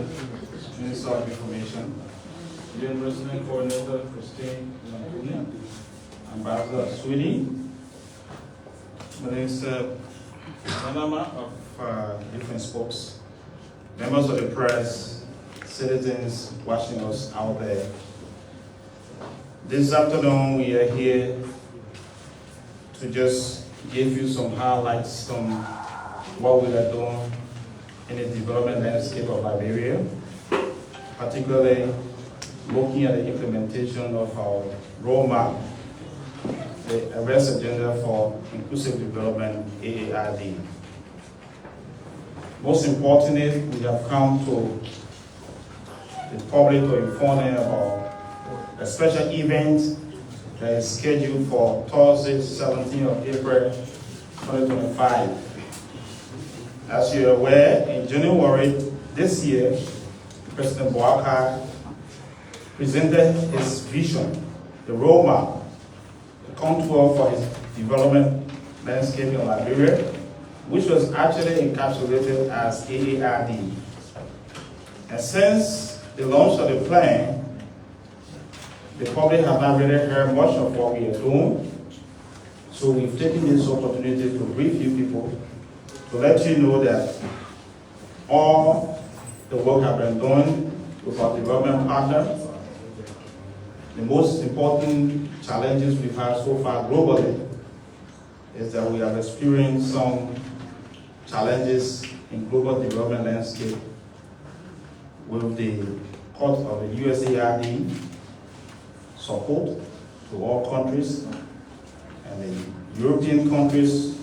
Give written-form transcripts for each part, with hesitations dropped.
President, Minister of Information, Union Resident Coordinator Christine Umutoni, Ambassador Sweetie, Minister Manama of different spokes, members of the press, citizens watching us out there. This afternoon we are here to just give you some highlights on what we are doing in the development landscape of Liberia, particularly looking at the implementation of our roadmap, the arrest agenda for inclusive development, AARD. Most importantly, we have come to the public to inform them about a special event that is scheduled for Thursday, 17th of April, 2025. As you're aware, in January this year, President Boaka presented his vision, the roadmap, the contour for his development landscape in Liberia, which was actually encapsulated as AARD. And since the launch of the plan, the public have not really heard much of what we are doing. So we've taken this opportunity to brief you people, to let you know that all the work I've been doing with our development partners, the most important challenges we've had so far globally is that we have experienced some challenges in global development landscape with the cut of the USAID support to all countries and the European countries.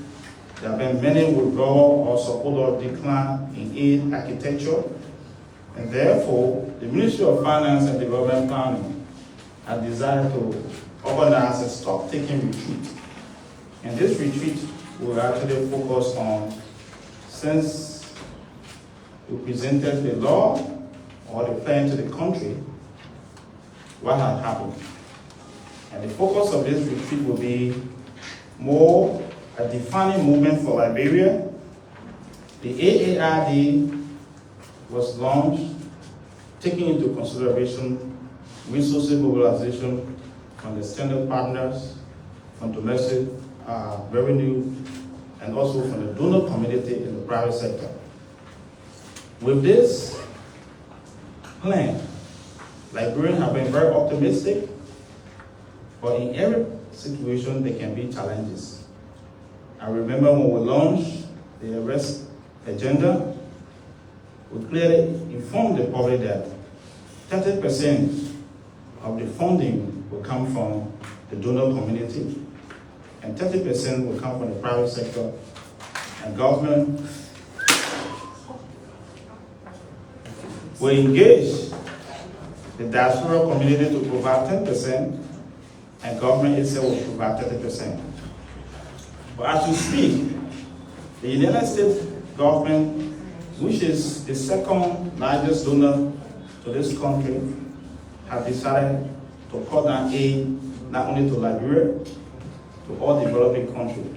There have been many withdrawal or support or decline in aid architecture, and therefore the Ministry of Finance and Development Planning has decided to organize a stock-taking retreat. And this retreat will actually focus on, since we presented the law or the plan to the country, what had happened. And the focus of this retreat will be more a defining movement for Liberia. The AARD was launched taking into consideration resources mobilization from the standard partners, from domestic revenue, and also from the donor community in the private sector. With this plan, Liberians have been very optimistic, but in every situation there can be challenges. I remember when we launched the arrest agenda, we clearly informed the public that 30% of the funding will come from the donor community, and 30% will come from the private sector and government. We engage the diaspora community to provide 10%, and government itself will provide 30%. But as we speak, the United States government, which is the second largest donor to this country, have decided to cut down aid not only to Liberia, to all developing countries.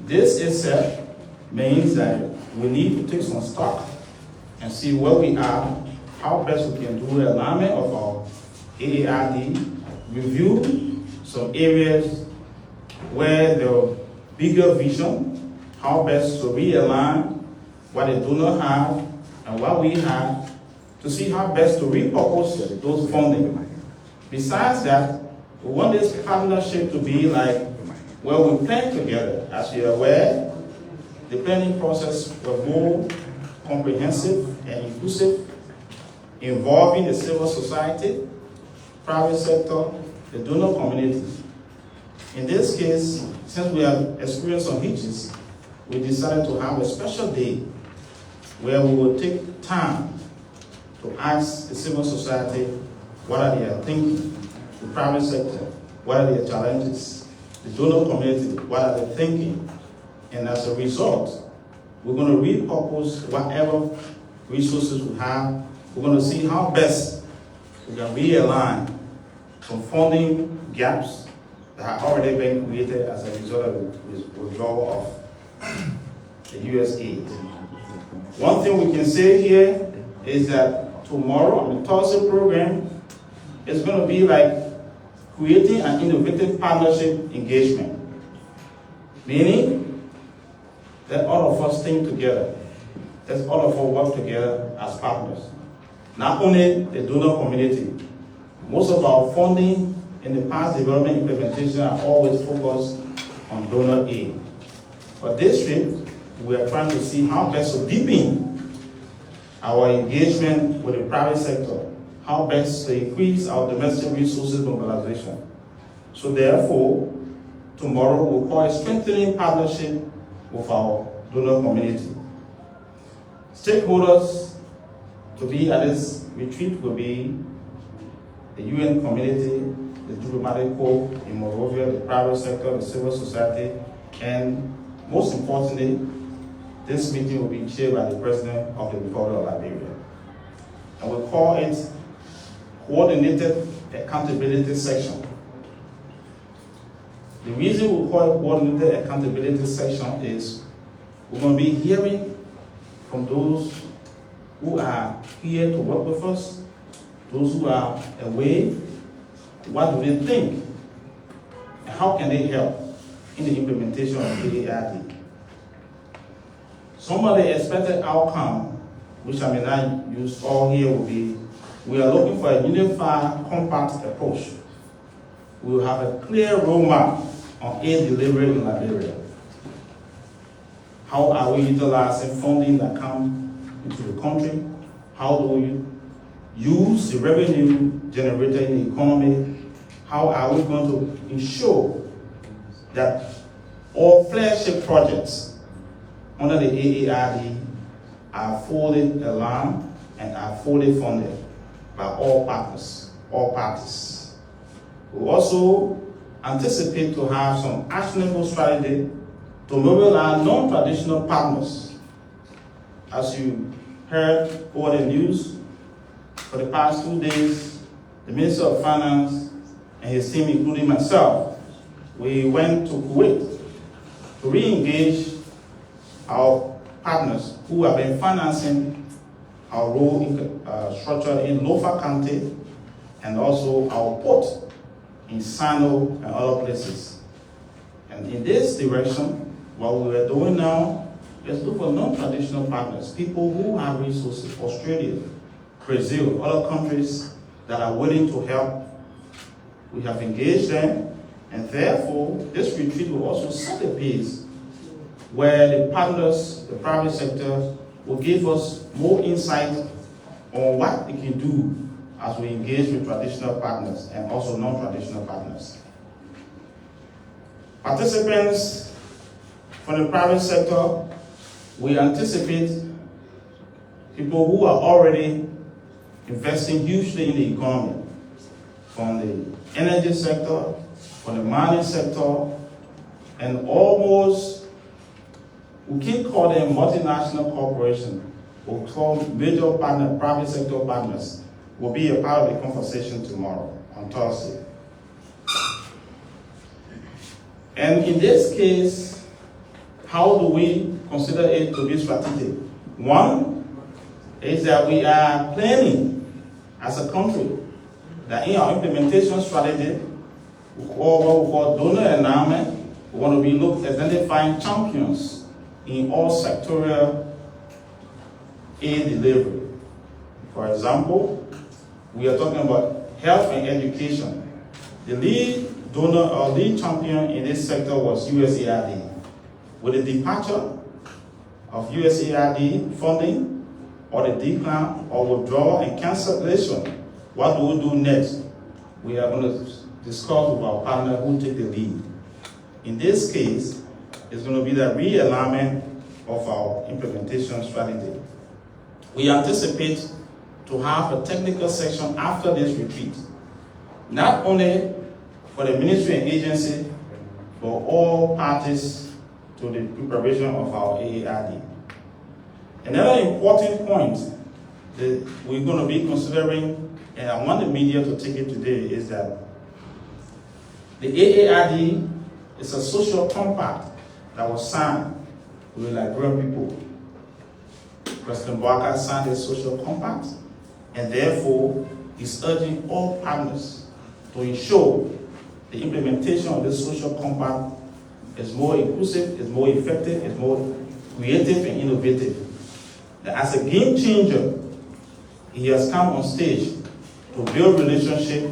This itself means that we need to take some stock and see where we are, how best we can do the alignment of our AARD, review some areas where there are bigger vision, how best to realign what the donor have and what we have, to see how best to repurpose those funding. Besides that, we want this partnership to be like where we plan together. As you're aware, the planning process was more comprehensive and inclusive, involving the civil society, private sector, the donor community. In this case, since we have experienced some hitches, we decided to have a special day where we will take time to ask the civil society what are they thinking, the private sector, what are their challenges, the donor community, what are they thinking. And as a result, we're going to repurpose whatever resources we have. We're going to see how best we can realign some funding gaps that have already been created as a result of the withdrawal of the US aid. One thing we can say here is that tomorrow on the Thursday program is going to be like creating an innovative partnership engagement. Meaning that all of us think together. Let's all of us work together as partners. Not only the donor community. Most of our funding in the past development implementation are always focused on donor aid. But this trip, we are trying to see how best to deepen our engagement with the private sector, how best to increase our domestic resources mobilization. So therefore, tomorrow we'll call a strengthening partnership with our donor community. Stakeholders to be at this retreat will be the UN community, the diplomatic corps in Monrovia, the private sector, the civil society, and most importantly, this meeting will be chaired by the President of the Republic of Liberia. And we'll call it Coordinated Accountability Section. The reason we call it Coordinated Accountability Section is we're going to be hearing from those who are here to work with us, those who are away, what do they think, and how can they help in the implementation of AARD. Some of the expected outcome, which I may not use all here, will be we are looking for a unified, compact approach. We will have a clear roadmap on aid delivery in Liberia. How are we utilizing funding that come into the country? How do we use the revenue generated in the economy? How are we going to ensure that all flagship projects under the AARD are fully aligned and are fully funded by all partners, all parties? We also anticipate to have some actionable strategy to mobilize non-traditional partners. As you heard over the news, for the past 2 days, the Minister of Finance and his team, including myself, we went to Kuwait to re-engage our partners who have been financing our road structure in Lofa County and also our port in Sano and other places. And in this direction, what we are doing now is look for non-traditional partners, people who have resources, Australia, Brazil, other countries that are willing to help. We have engaged them, and therefore, this retreat will also set a pace where the partners, the private sector, will give us more insight on what we can do as we engage with traditional partners and also non-traditional partners. Participants from the private sector, we anticipate people who are already investing hugely in the economy, from the energy sector, from the mining sector, and almost, we can't call them multinational corporations, we'll call major partner, private sector partners, will be a part of the conversation tomorrow, on Thursday. And in this case, how do we consider it to be strategic? One is that we are planning as a country that in our implementation strategy, what we call donor endowment, we want to be identifying champions in all sectorial aid delivery. For example, we are talking about health and education. The lead donor or lead champion in this sector was USAID. With the departure of USAID funding, or the decline or withdrawal and cancellation, what do we do next? We are going to discuss with our partner who take the lead. In this case, it's going to be the realignment of our implementation strategy. We anticipate to have a technical section after this retreat, not only for the ministry and agency, but all parties to the preparation of our AARD. Another important point that we're going to be considering, and I want the media to take it today, is that the AARD is a social compact that was signed with Liberian people. President Barker signed a social compact, and therefore is urging all partners to ensure the implementation of this social compact is more inclusive, is more effective, is more creative and innovative. And as a game changer, he has come on stage to build relationship,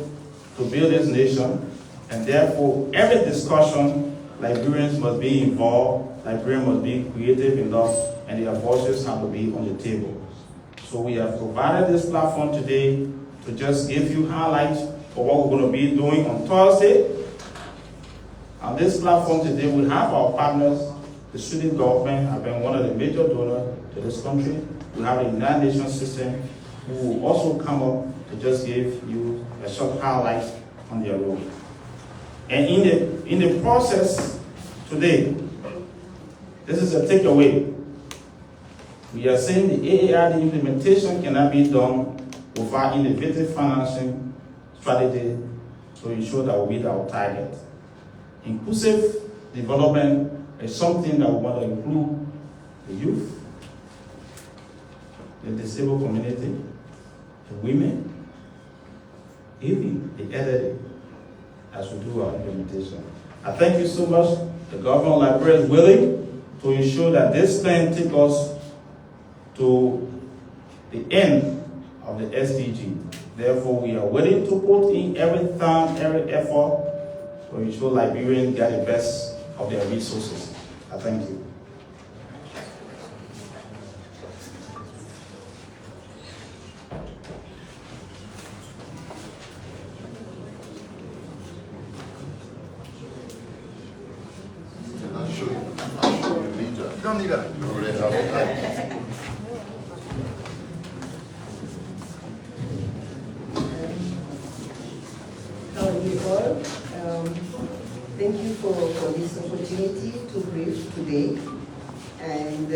to build this nation, and therefore every discussion, Liberians must be involved, Liberians must be creative enough, and their voices have to be on the table. So we have provided this platform today to just give you highlights for what we're going to be doing on Thursday. On this platform today, we have our partners. The Swedish government have been one of the major donors to this country. We have the United Nations system who will also come up to just give you a short highlight on their role. And in the process today, this is a takeaway. We are saying the AARD implementation cannot be done without innovative financing strategy to ensure that we meet our target. Inclusive development is something that we want to include the youth, the disabled community, the women, even the elderly, as we do our implementation. I thank you so much. The government of Liberia is willing to ensure that this plan takes us to the end of the SDG. Therefore, we are willing to put in every time, every effort to ensure Liberians get the best of their resources. I thank you. Don't need that. Hello, you all. Thank you for this opportunity to brief today. And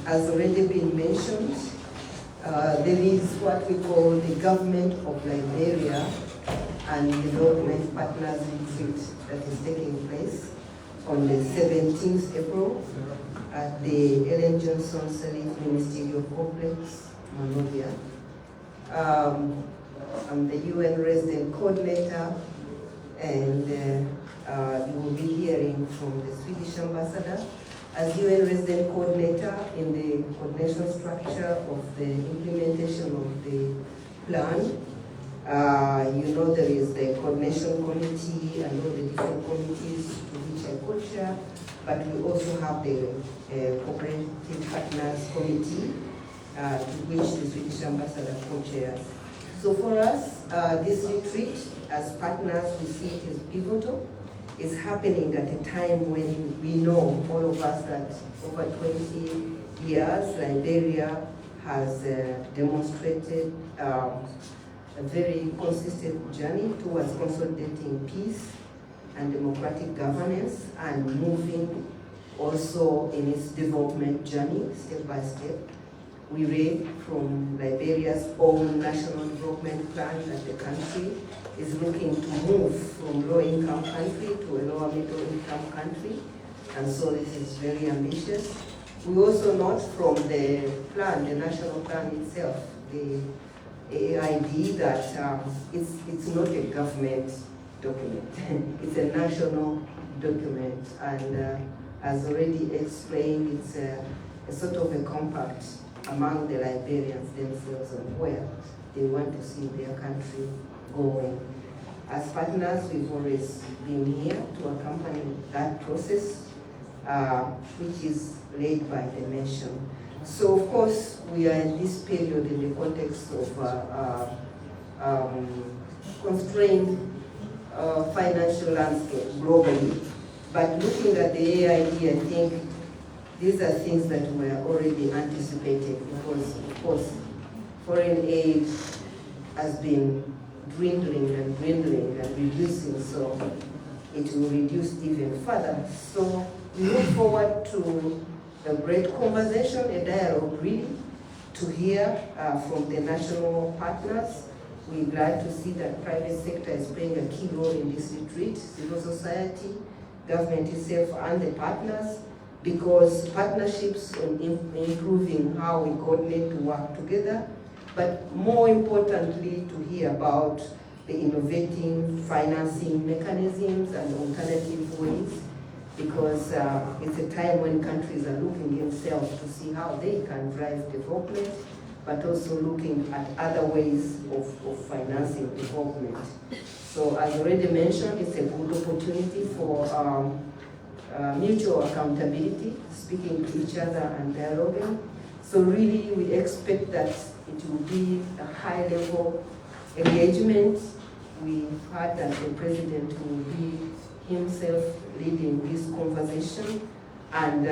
as already been mentioned, there is what we call the Government of Liberia and Development Partners Retreat that is taking place on the 17th April at the Ellen Johnson Sirleaf Ministerial Complex, Monrovia. I'm the UN resident coordinator, and you will be hearing from the Swedish ambassador. As UN resident coordinator in the coordination structure of the implementation of the plan, you know there is the coordination committee and all the different committees to which I co-chair, but we also have the cooperative partners committee to which the Swedish ambassador co-chairs. So for us, this retreat as partners, we see it as pivotal. It's happening at a time when we know, all of us, that over 20 years, Liberia has demonstrated a very consistent journey towards consolidating peace and democratic governance and moving also in its development journey step by step. We read from Liberia's own national development plan that the country is looking to move from low-income country to a lower middle-income country, and so this is very ambitious. We also note from the plan, the national plan itself, the AID, that it's not a government document. It's a national document, and as already explained, it's a sort of a compact among the Liberians themselves on where they want to see their country going. As partners, we've always been here to accompany that process, which is led by the nation. So, of course, we are in this period in the context of constrained financial landscape globally. But looking at the AID, I think these are things that were already anticipated because, of course, foreign aid has been dwindling and reducing, so it will reduce even further. So we look forward to a great conversation, a dialogue really, to hear from the national partners. We're glad to see that private sector is playing a key role in this retreat, civil society, government itself and the partners, because partnerships on improving how we coordinate to work together, but more importantly to hear about the innovating financing mechanisms and alternative ways, because it's a time when countries are looking themselves to see how they can drive development, but also looking at other ways of financing development. So as already mentioned, it's a good opportunity for mutual accountability, speaking to each other and dialoguing. So really we expect that it will be a high level engagement. We heard that the president will be himself leading this conversation, and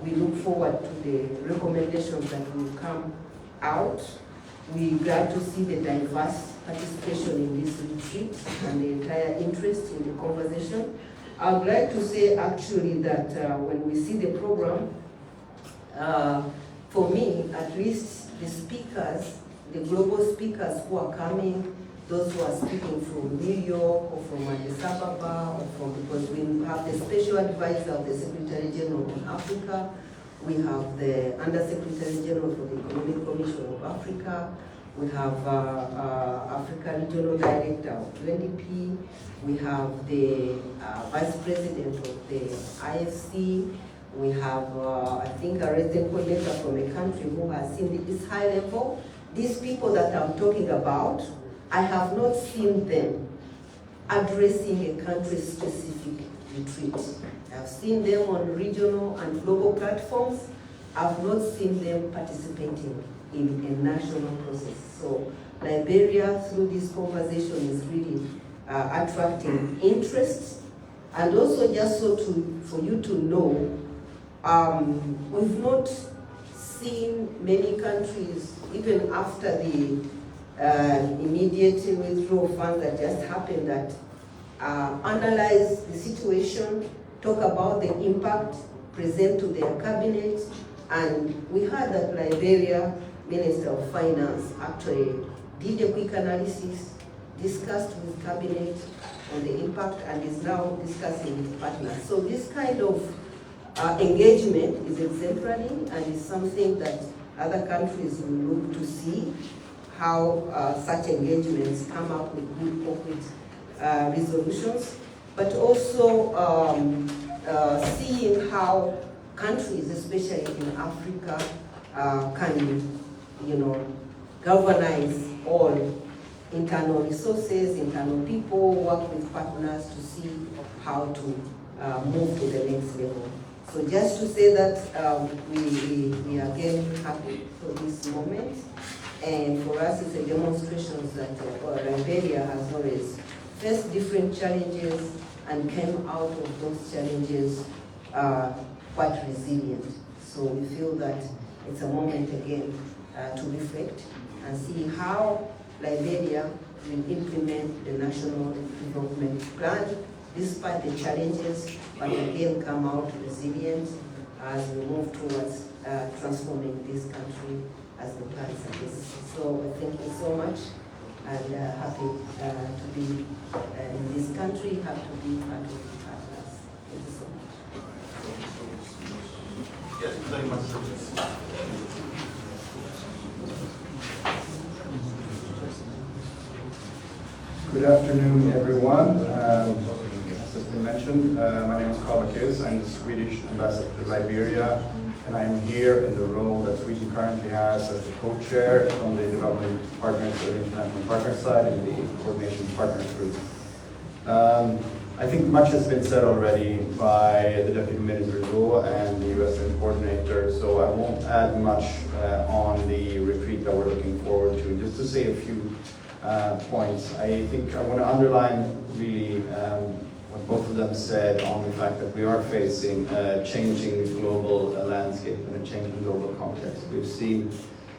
we look forward to the recommendations that will come out. We're glad to see the diverse participation in this retreat and the entire interest in the conversation. I would like to say actually that when we see the program, for me at least, the speakers, the global speakers who are coming, those who are speaking from New York or from Addis Ababa, or from, because we have the special advisor of the Secretary General on Africa, we have the Under-Secretary General for the Economic Commission of Africa, we have Africa Regional Director of UNDP, we have the Vice President of the IFC, we have, I think, a resident coordinator from a country who has seen this high level. These people that I'm talking about, I have not seen them addressing a country-specific retreat. I've seen them on regional and global platforms. I've not seen them participating in a national process. So Liberia, through this conversation, is really attracting interest. And also just so for you to know, we've not seen many countries, even after the immediate withdrawal funds that just happened, that analyze the situation, talk about the impact, present to their cabinet. And we heard that Liberia Minister of Finance actually did a quick analysis, discussed with cabinet on the impact, and is now discussing with partners. So this kind of engagement is exemplary, and is something that other countries will look to see how such engagements come up with good corporate resolutions, but also seeing how countries, especially in Africa, can, galvanize all internal resources, internal people, work with partners to see how to move to the next level. So just to say that we are again happy for this moment. And for us, it's a demonstration that Liberia has always faced different challenges and came out of those challenges quite resilient. So we feel that it's a moment again to reflect and see how Liberia will implement the National Development Plan despite the challenges, but again come out resilient as we move towards transforming this country as the plan suggests. So thank you so much, and happy to be in this country, happy to be part of the partners. Thank you so much. Yes, very much. Good afternoon, everyone. As has been mentioned, my name is Cllr. I'm the Swedish ambassador to Liberia, and I'm here in the role that Sweden currently has as the co-chair on the development partners or the international partner side in the coordination partners group. I think much has been said already by the Deputy Minister Zuo and the USN coordinator, so I won't add much on the retreat that we're looking forward to. Just to say a few points. I think I want to underline really what both of them said on the fact that we are facing a changing global landscape and a changing global context. We've seen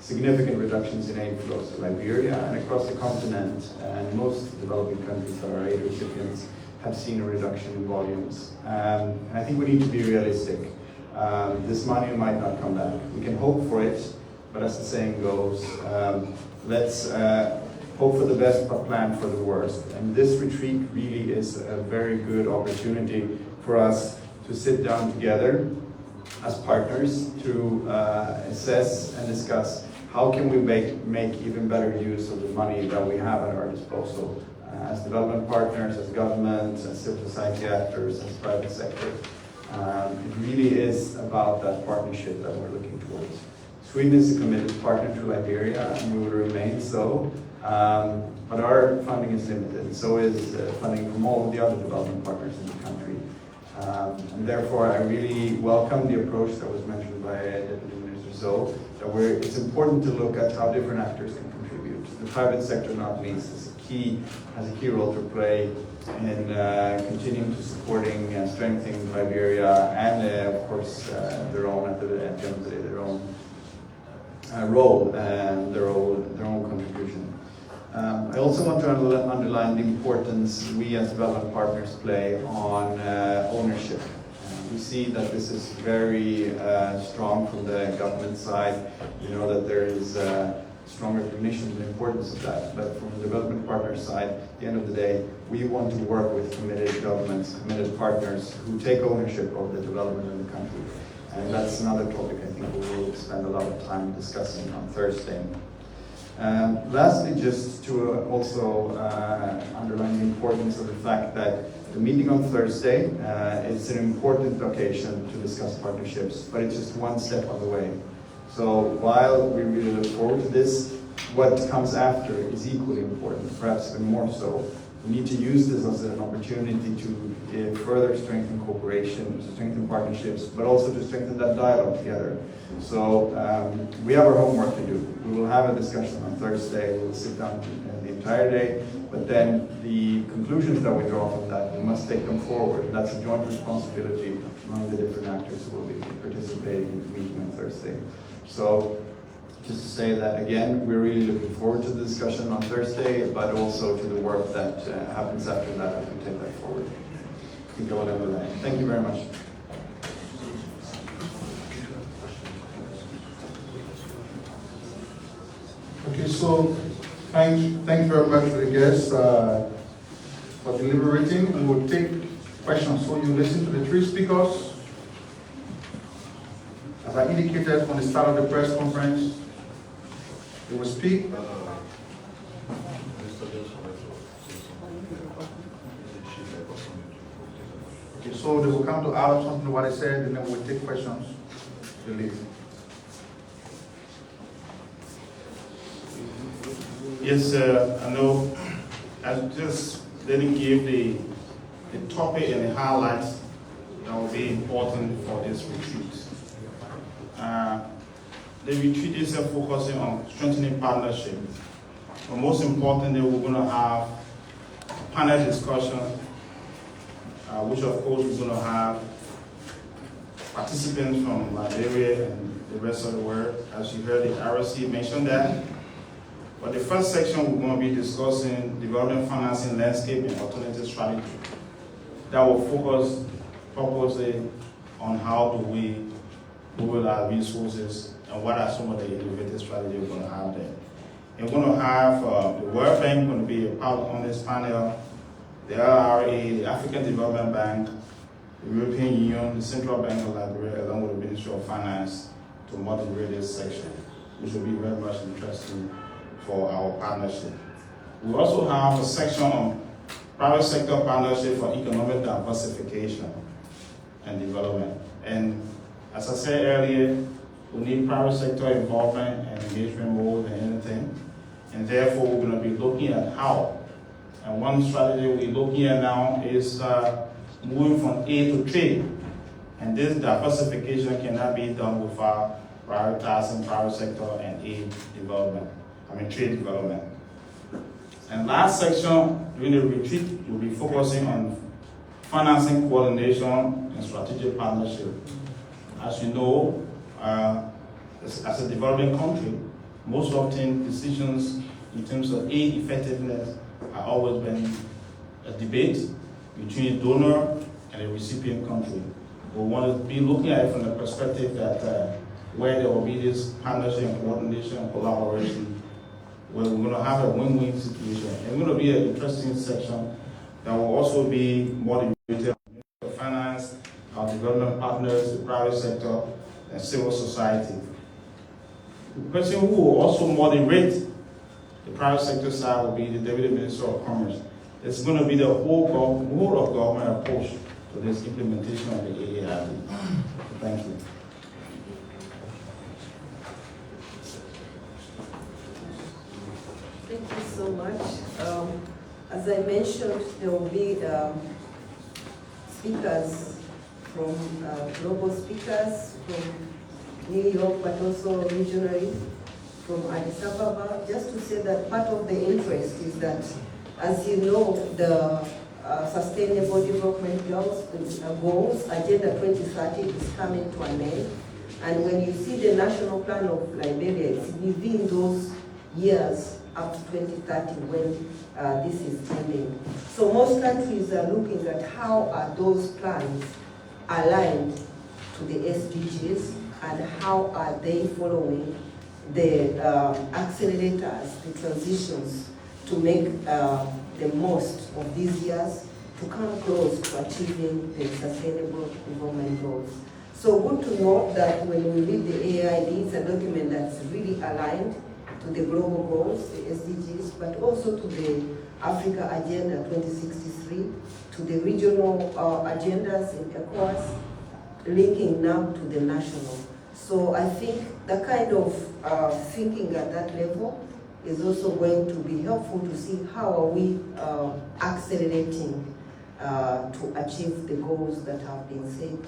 significant reductions in aid flows to Liberia and across the continent, and most developing countries that are aid recipients have seen a reduction in volumes. And I think we need to be realistic. This money might not come back. We can hope for it, but as the saying goes, let's hope for the best but plan for the worst. And this retreat really is a very good opportunity for us to sit down together as partners to assess and discuss how can we make even better use of the money that we have at our disposal as development partners, as governments, as civil society actors, as private sector. It really is about that partnership that we're looking towards. Sweden is a committed partner to Liberia, and we will remain so. But our funding is limited, so is funding from all of the other development partners in the country. And therefore, I really welcome the approach that was mentioned by Deputy Minister Zuo, that it's important to look at how different actors can contribute. The private sector, not least, has a key role to play in continuing to supporting and strengthening Liberia, and of course their own at the end of the day, their own role and their own contribution. I also want to underline the importance we as development partners play on ownership. We see that this is very strong from the government side. You know that there is strong recognition of the importance of that. But from the development partner side, at the end of the day, we want to work with committed governments, committed partners who take ownership of the development in the country. And that's another topic I think we will spend a lot of time discussing on Thursday. Lastly, just to also underline the importance of the fact that the meeting on Thursday is an important occasion to discuss partnerships, but it's just one step on the way. So while we really look forward to this, what comes after is equally important, perhaps even more so. We need to use this as an opportunity to further strengthen cooperation, to strengthen partnerships, but also to strengthen that dialogue together. So we have our homework to do. We will have a discussion on Thursday. We will sit down the entire day, but then the conclusions that we draw from that, we must take them forward. That's a joint responsibility among the different actors who will be participating in the meeting on Thursday. So just to say that again, we're really looking forward to the discussion on Thursday, but also to the work that happens after that as we take that forward. I think I will end with that. Thank you very much. Okay, so thank you very much to the guests for deliberating. We will take questions. So you listen to the three speakers. As I indicated from the start of the press conference, they will speak. Okay, so they will come to add something to what I said, and then we'll take questions to leave. Yes, I know. I just didn't give the topic and the highlights that will be important for this retreat. The retreat is focusing on strengthening partnership. But most importantly, we're going to have a panel discussion, which of course we're going to have participants from Liberia and the rest of the world. As you heard, the RSC mentioned that. But the first section, we're going to be discussing development financing landscape and alternative strategy. That will focus purposely on how do we pool our resources and what are some of the innovative strategies we're going to have there. And we're going to have the World Bank going to be a part on this panel, the LRA, the African Development Bank, the European Union, the Central Bank of Liberia, along with the Ministry of Finance to moderate this section, which will be very much interesting for our partnership. We also have a section on private sector partnership for economic diversification and development. And as I said earlier, we need private sector involvement and engagement more than anything. And therefore, we're going to be looking at how. And one strategy we're looking at now is moving from aid to trade. And this diversification cannot be done without prioritizing private sector and trade development. And last section, during the retreat, we'll be focusing on financing coordination and strategic partnership. As you know, as a developing country, most often decisions in terms of aid effectiveness have always been a debate between the donor and the recipient country. We want to be looking at it from the perspective that where there will be this partnership and coordination and collaboration, where we're going to have a win-win situation. It's going to be an interesting section that will also be more debated on finance, how development partners, the private sector, and civil society. The person who will also moderate the private sector side will be the Deputy Minister of Commerce. It's going to be the whole of government approach to this implementation of the AARD. Thank you. Thank you so much. As I mentioned, there will be speakers from global speakers from New York, but also regionally from Addis Ababa. Just to say that part of the interest is that, as you know, the Sustainable Development Goals, Agenda 2030 is coming to an end. And when you see the National Plan of Liberia, it's within those years up to 2030 when this is ending. So most countries are looking at how are those plans aligned to the SDGs and how are they following the accelerators, the transitions to make the most of these years to come close to achieving the Sustainable Development Goals. So good to note that when we read the AID, it's a document that's really aligned to the global goals, the SDGs, but also to the Africa Agenda 2063, to the regional agendas in ECOWAS, linking now to the national. So I think the kind of thinking at that level is also going to be helpful to see how are we accelerating to achieve the goals that have been set,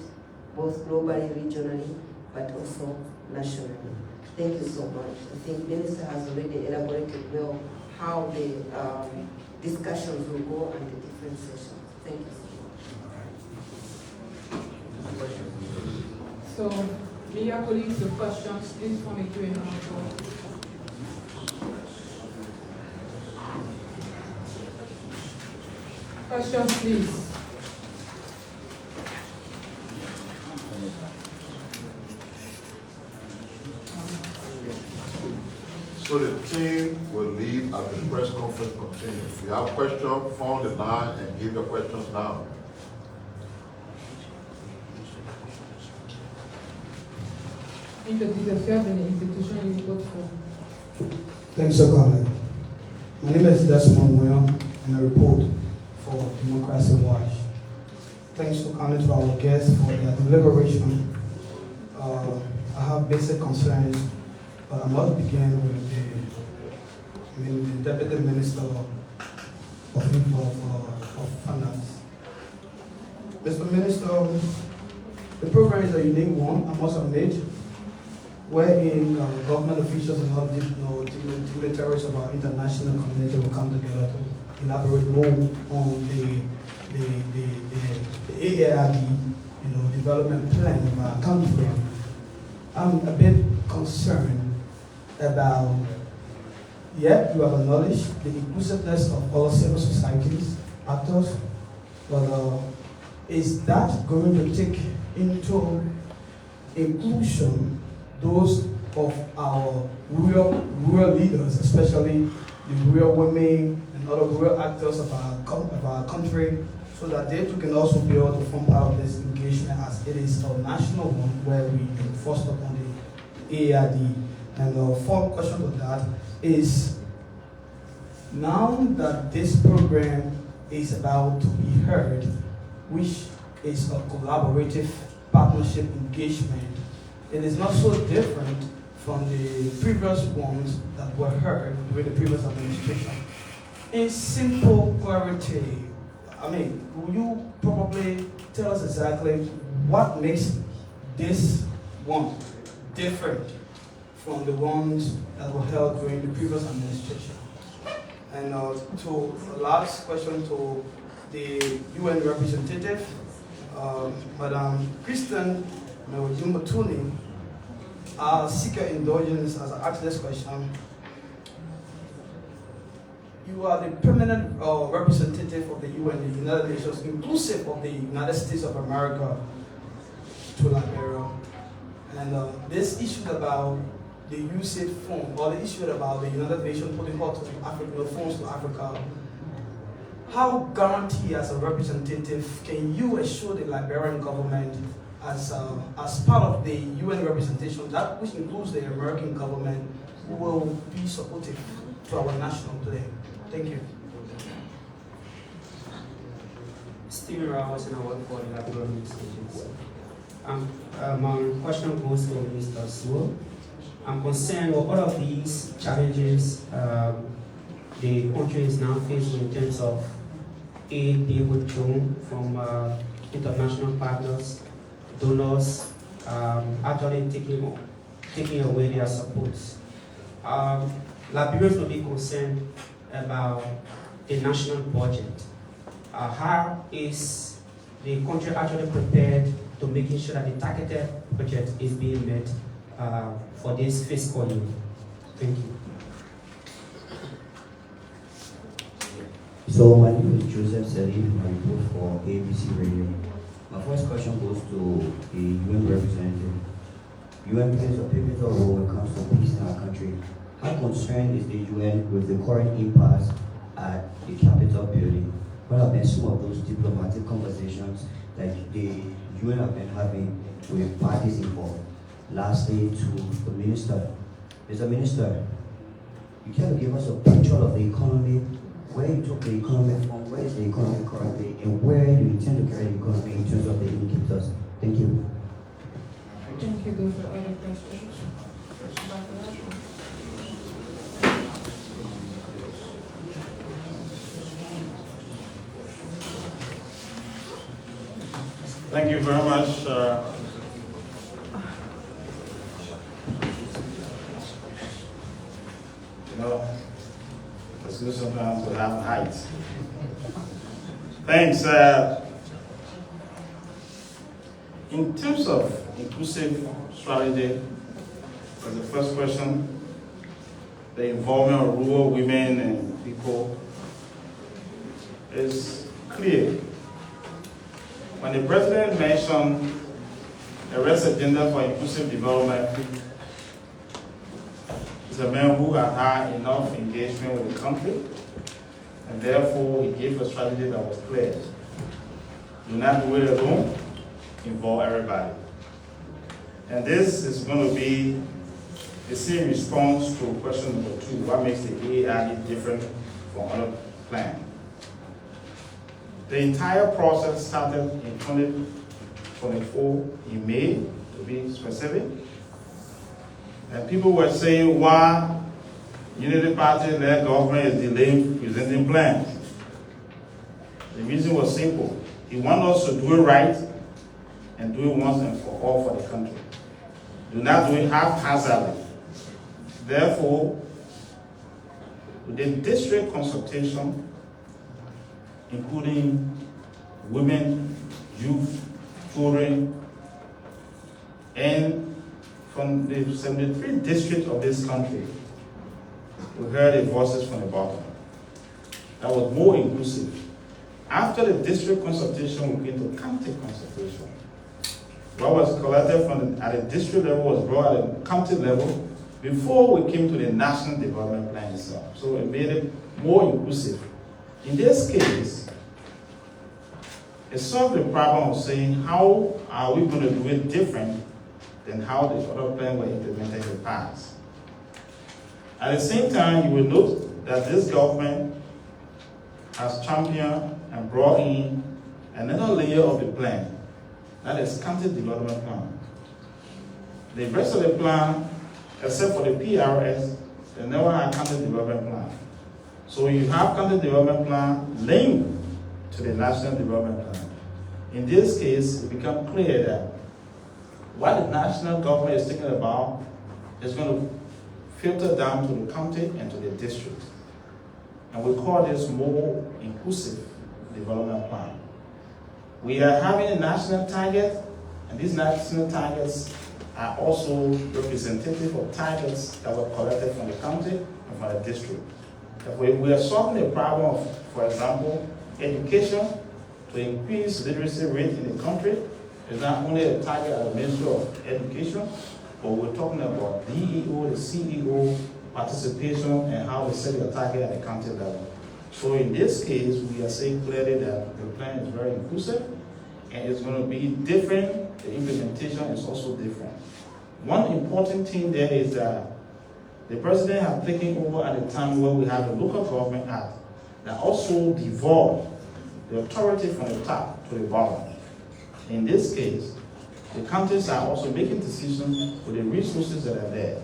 both globally, regionally, but also nationally. Thank you so much. I think Minister has already elaborated well how the discussions will go and the different sessions. Thank you so much. So, dear colleagues, the questions, please form a Q&A board. Questions, please. So the team will leave as the press conference continues. If you have questions, phone the line and give your questions now. Introduce yourself and the institution you work for. Thanks, Sir Conley. My name is Desmond William, and I report for Democracy Watch. Thanks to Conley to our guests for their deliberation. I have basic concerns, but I must begin with the Deputy Minister of Finance. Mr. Minister, the program is a unique one, I must admit, wherein government officials and other dignitaries of our international community will come together to elaborate more on the AARD, development plan of our country. I'm a bit concerned about, you have acknowledged the inclusiveness of all civil societies actors, but is that going to take into inclusion those of our rural leaders, especially the rural women and other rural actors of our country, so that they too can also be able to form part of this engagement, as it is a national one where we enforce upon the AARD. And the fourth question to that is, now that this program is about to be heard, which is a collaborative partnership engagement, it is not so different from the previous ones that were heard during the previous administration. In simple clarity, will you probably tell us exactly what makes this one different from the ones that were held during the previous administration? And to the last question to the UN representative, Madam Kristen Umutoni, I'll seek your indulgence as I ask this question. You are the permanent representative of the UN, the United Nations, inclusive of the United States of America to Liberia. And this issue about the USAID fund, or the issue about the United Nations putting out to Africa, funds to Africa, how guarantee as a representative can you assure the Liberian government as part of the UN representation, that which includes the American government, will be supportive to our national plan? Thank you. Stephen Rouse, and I work for the Liberian News Agency. My question goes to Mr. Zuo. I'm concerned with all of these challenges the country is now facing in terms of aid being withdrawn from international partners, donors, actually taking away their support. Liberians will be concerned about the national budget. How is the country actually prepared to making sure that the targeted budget is being met for this fiscal year? Thank you. So my name is Joseph Selim, I report for ABC Radio. My first question goes to the UN representative. UN plays a pivotal role when it comes to peace in our country. How concerned is the UN with the current impasse at the Capitol building? What have been some of those diplomatic conversations that the UN have been having with parties involved? Lastly, to the minister. Mr. Minister, you can give us a picture of the economy, where you took the economy from, where is the economy currently, and where you intend to carry the economy in terms of the indicators? Thank you. Thank you. Those are other questions. Thank you very much. It's good sometimes to have height. Thanks. In terms of inclusive strategy, for the first question, the involvement of rural women and people is clear. When the president mentioned a race agenda for inclusive development, he's a man who had had enough engagement with the country, and therefore he gave a strategy that was clear. Do not do it alone, involve everybody. And this is going to be the same response to question number 2, what makes the AID different from other plans? The entire process started in 2024, in May, to be specific. And people were saying why Unity Party-led government is delaying presenting plans. The reason was simple. He wanted us to do it right and do it once and for all for the country. Do not do it haphazardly. Therefore, with the district consultation, including women, youth, children, and from the 73 districts of this country, we heard the voices from the bottom. That was more inclusive. After the district consultation, we came to county consultation. What was collected at the district level was brought at the county level before we came to the national development plan itself. So it made it more inclusive. In this case, it solved the problem of saying how are we going to do it different than how the other plans were implemented in the past. At the same time, you will note that this government has championed and brought in another layer of the plan, that is county development plan. The rest of the plan, except for the PRS, they never had county development plan. So you have county development plan linked to the national development plan. In this case, it becomes clear that what the national government is thinking about is going to filter down to the county and to the district. And we call this more inclusive development plan. We are having a national target, and these national targets are also representative of targets that were collected from the county and from the district. If we are solving the problem of, for example, education, to increase literacy rate in the country. It's not only a target at the Ministry of Education, but we're talking about DEO, the CEO, participation, and how we set the target at the county level. So in this case, we are saying clearly that the plan is very inclusive and it's going to be different. The implementation is also different. One important thing there is that the president has taken over at a time where we have a local government act that also devolved the authority from the top to the bottom. In this case, the counties are also making decisions with the resources that are there.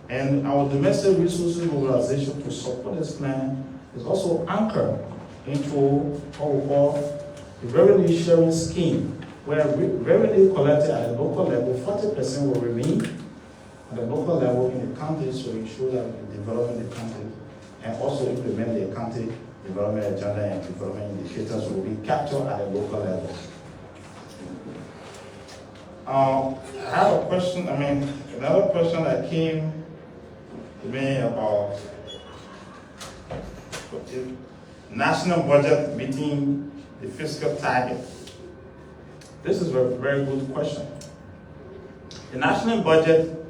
And our domestic resources mobilization to support this plan is also anchored into what we call the revenue sharing scheme, where revenue collected at the local level, 40% will remain at the local level in the counties to ensure that we're developing the county and also implement the county development agenda and development indicators will be captured at the local level. I have a question, another question that came to me about national budget meeting the fiscal target. This is a very good question. The national budget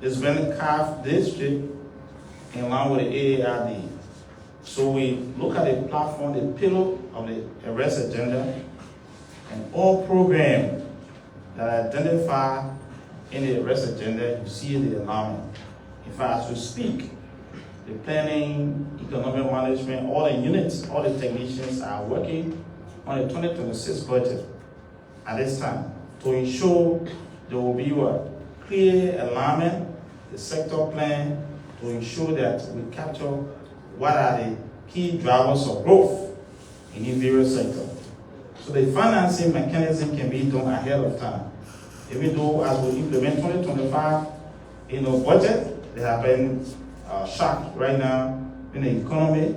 is being carved district in line with the AARD. So we look at the platform, the pillar of the arrest agenda, and all programs that are identified in the arrest agenda, you see the alignment. In fact, as we speak, the planning, economic management, all the units, all the technicians are working on the 2026 budget at this time to ensure there will be a clear alignment, the sector plan, to ensure that we capture what are the key drivers of growth in the various sectors. So the financing mechanism can be done ahead of time. Even though as we implement 2025 budget, they have been shocked right now in the economy,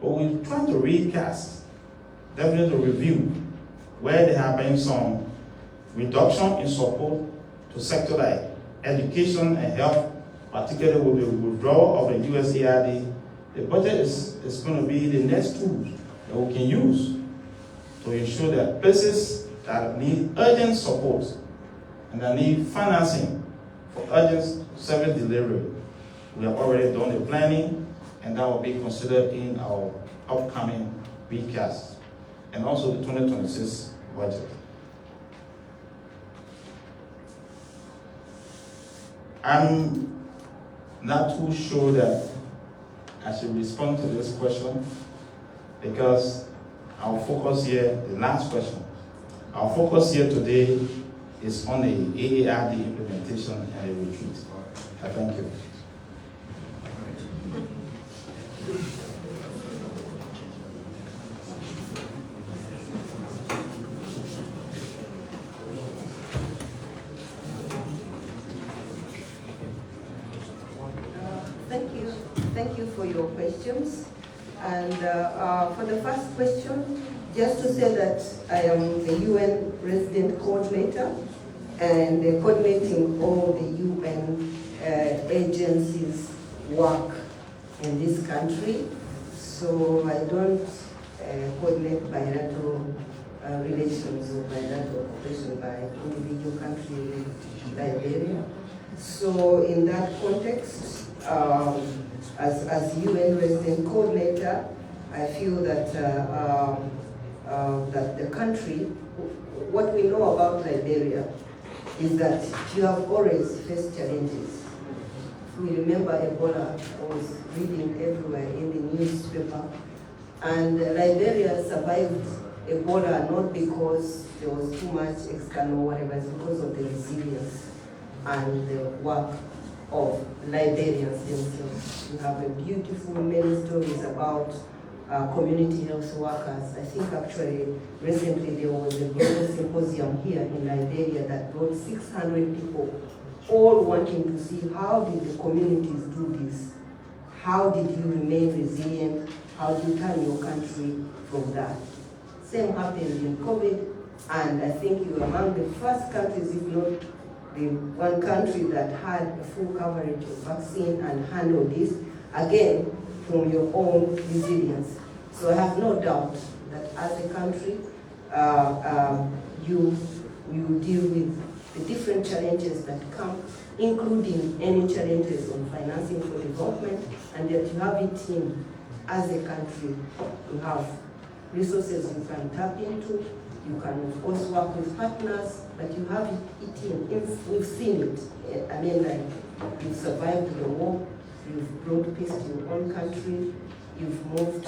but we're trying to recast, definitely to review where there have been some reduction in support to sectors like education and health, particularly with the withdrawal of the USAID. The budget is going to be the next tool that we can use to ensure that places that need urgent support and that need financing for urgent service delivery, we have already done the planning, and that will be considered in our upcoming recast and also the 2026 budget. I'm not too sure that I should respond to this question because our focus here, the last question, our focus here today is on the AARD implementation and the retreat. I thank you. Thank you for your questions. And for the first question, just to say that I am the UN resident coordinator and coordinating all the UN agencies' work in this country. So I don't coordinate bilateral relations or bilateral cooperation by individual country like Liberia. So in that context, as UN resident coordinator, I feel that that the country, what we know about Liberia is that you have always faced challenges. If we remember Ebola, I was reading everywhere in the newspaper, and Liberia survived Ebola not because there was too much external whatever, it's because of the resilience and the work of Liberians themselves. We have a beautiful many stories about community health workers. I think actually recently there was a global symposium here in Liberia that brought 600 people, all wanting to see how did the communities do this? How did you remain resilient? How do you turn your country from that? Same happened in COVID, and I think you were among the first countries, if not the one country that had a full coverage of vaccine and handled this, again, from your own resilience. So I have no doubt that as a country, you deal with the different challenges that come, including any challenges on financing for development, and that you have a team as a country. You have resources you can tap into. You can, of course, work with partners, but you have it in. We've seen it. I mean, like, you've survived the war, you've brought peace to your own country, you've moved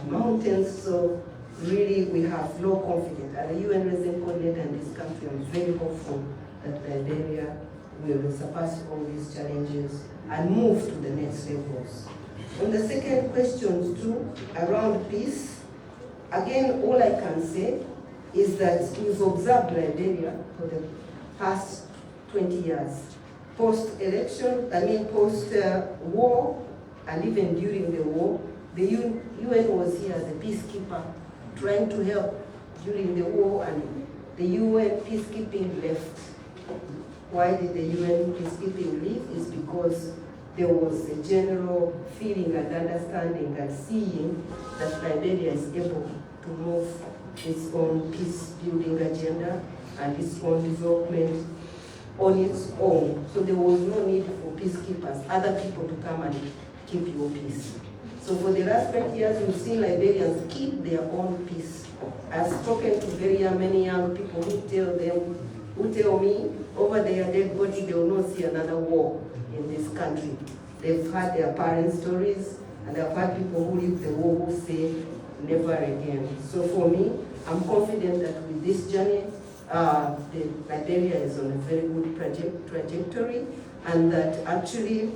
mountains, so really we have low confidence. As a UN resident coordinator in this country, I'm very hopeful that Liberia will surpass all these challenges and move to the next levels. On the second question too, around peace, again, all I can say is that we've observed Liberia for the past 20 years. Post-election, post-war, and even during the war, the UN was here as a peacekeeper, trying to help during the war, and the UN peacekeeping left. Why did the UN peacekeeping leave? Is because there was a general feeling and understanding and seeing that Liberia is able to move its own peace-building agenda and its own development on its own. So there was no need for peacekeepers, other people to come and keep your peace. So for the last 20 years, we've seen Liberians keep their own peace. I've spoken to very many young people who tell me over their dead body they will not see another war in this country. They've heard their parents' stories, and I've heard people who live the war who say never again. So for me, I'm confident that with this journey, Liberia is on a very good trajectory, and that actually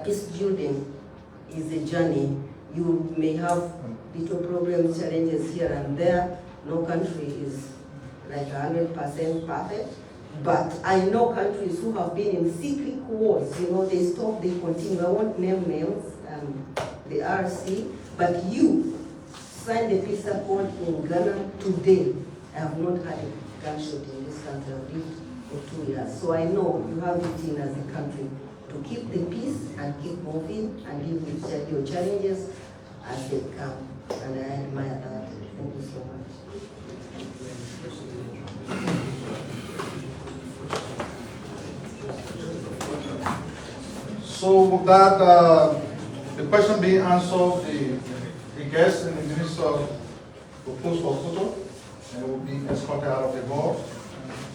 peace building is a journey. You may have little problems, challenges here and there. No country is like 100% perfect, but I know countries who have been in secret wars. They stop, they continue. I won't name names, the RC, but you signed a peace accord in Ghana today. I have not had a gunshot in this country. I've lived for 2 years. So I know you have it in as a country to keep the peace and keep moving and deal with your challenges as they come. And I admire that. Thank you so much. So with that, the question being answered, the guest and the minister will pose for photo, and will be escorted out of the hall,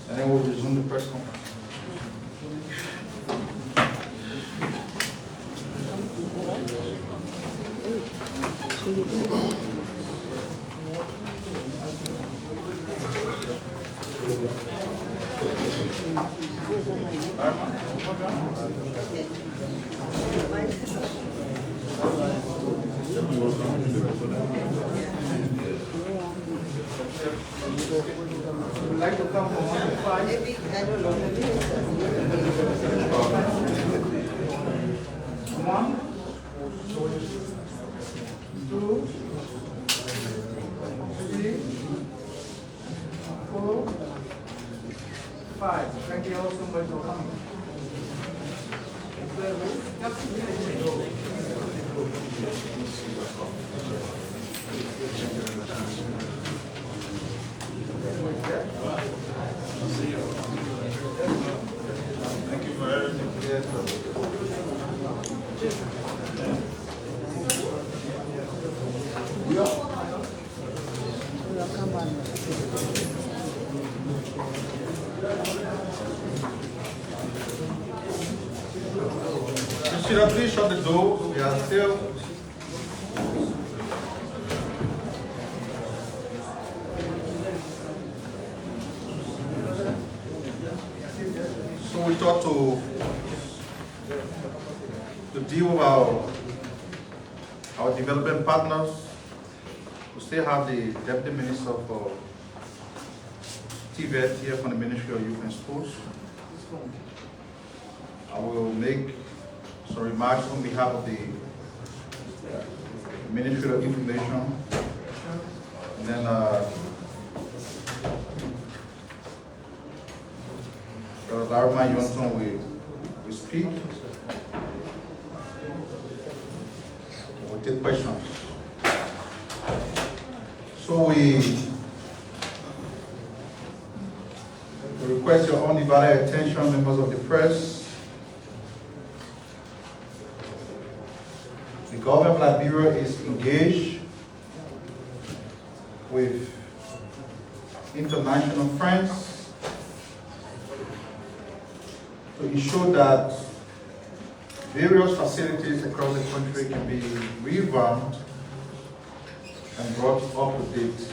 and then we'll resume the press conference. Would like to come from 1 to 5? Maybe, I don't know, the ministers. 1, 2, 3, 4, 5. Thank you all so much for coming. Thank you for everything. Should please shut the door? We are still. So we thought to deal with our development partners. We still have the Deputy Minister for TVET here from the Ministry of Youth and Sports. I will make some remarks on behalf of the Ministry of Information, and then Larma Johnson will speak. We'll take questions. So we request your undivided attention, members of the press. The government of Liberia is engaged with international friends to ensure that various facilities across the country can be revamped and brought up to date.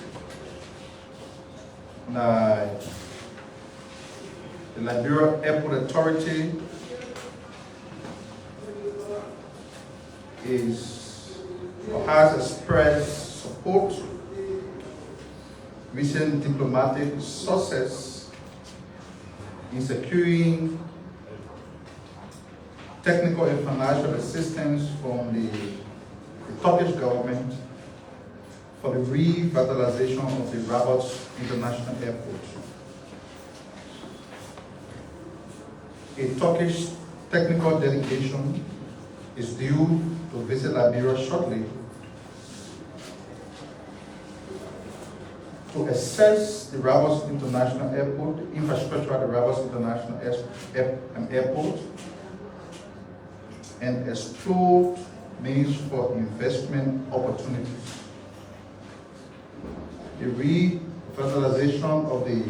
The Liberia Airport Authority has expressed support recent diplomatic success in securing technical and financial assistance from the Turkish government for the revitalization of the Rabat International Airport. A Turkish technical delegation is due to visit Liberia shortly to assess the Rabat International Airport, the infrastructure at the Rabat International Airport, and explore means for investment opportunities. The revitalization of the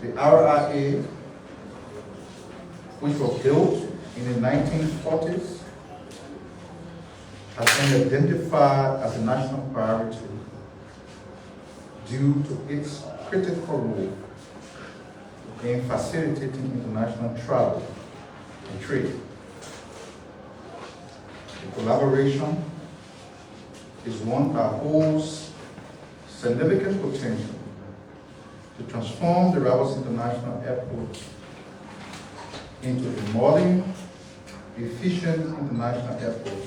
RIA, which was built in the 1940s, has been identified as a national priority due to its critical role in facilitating international travel and trade. The collaboration is one that holds significant potential to transform the Rabat International Airport into a modern, efficient international airport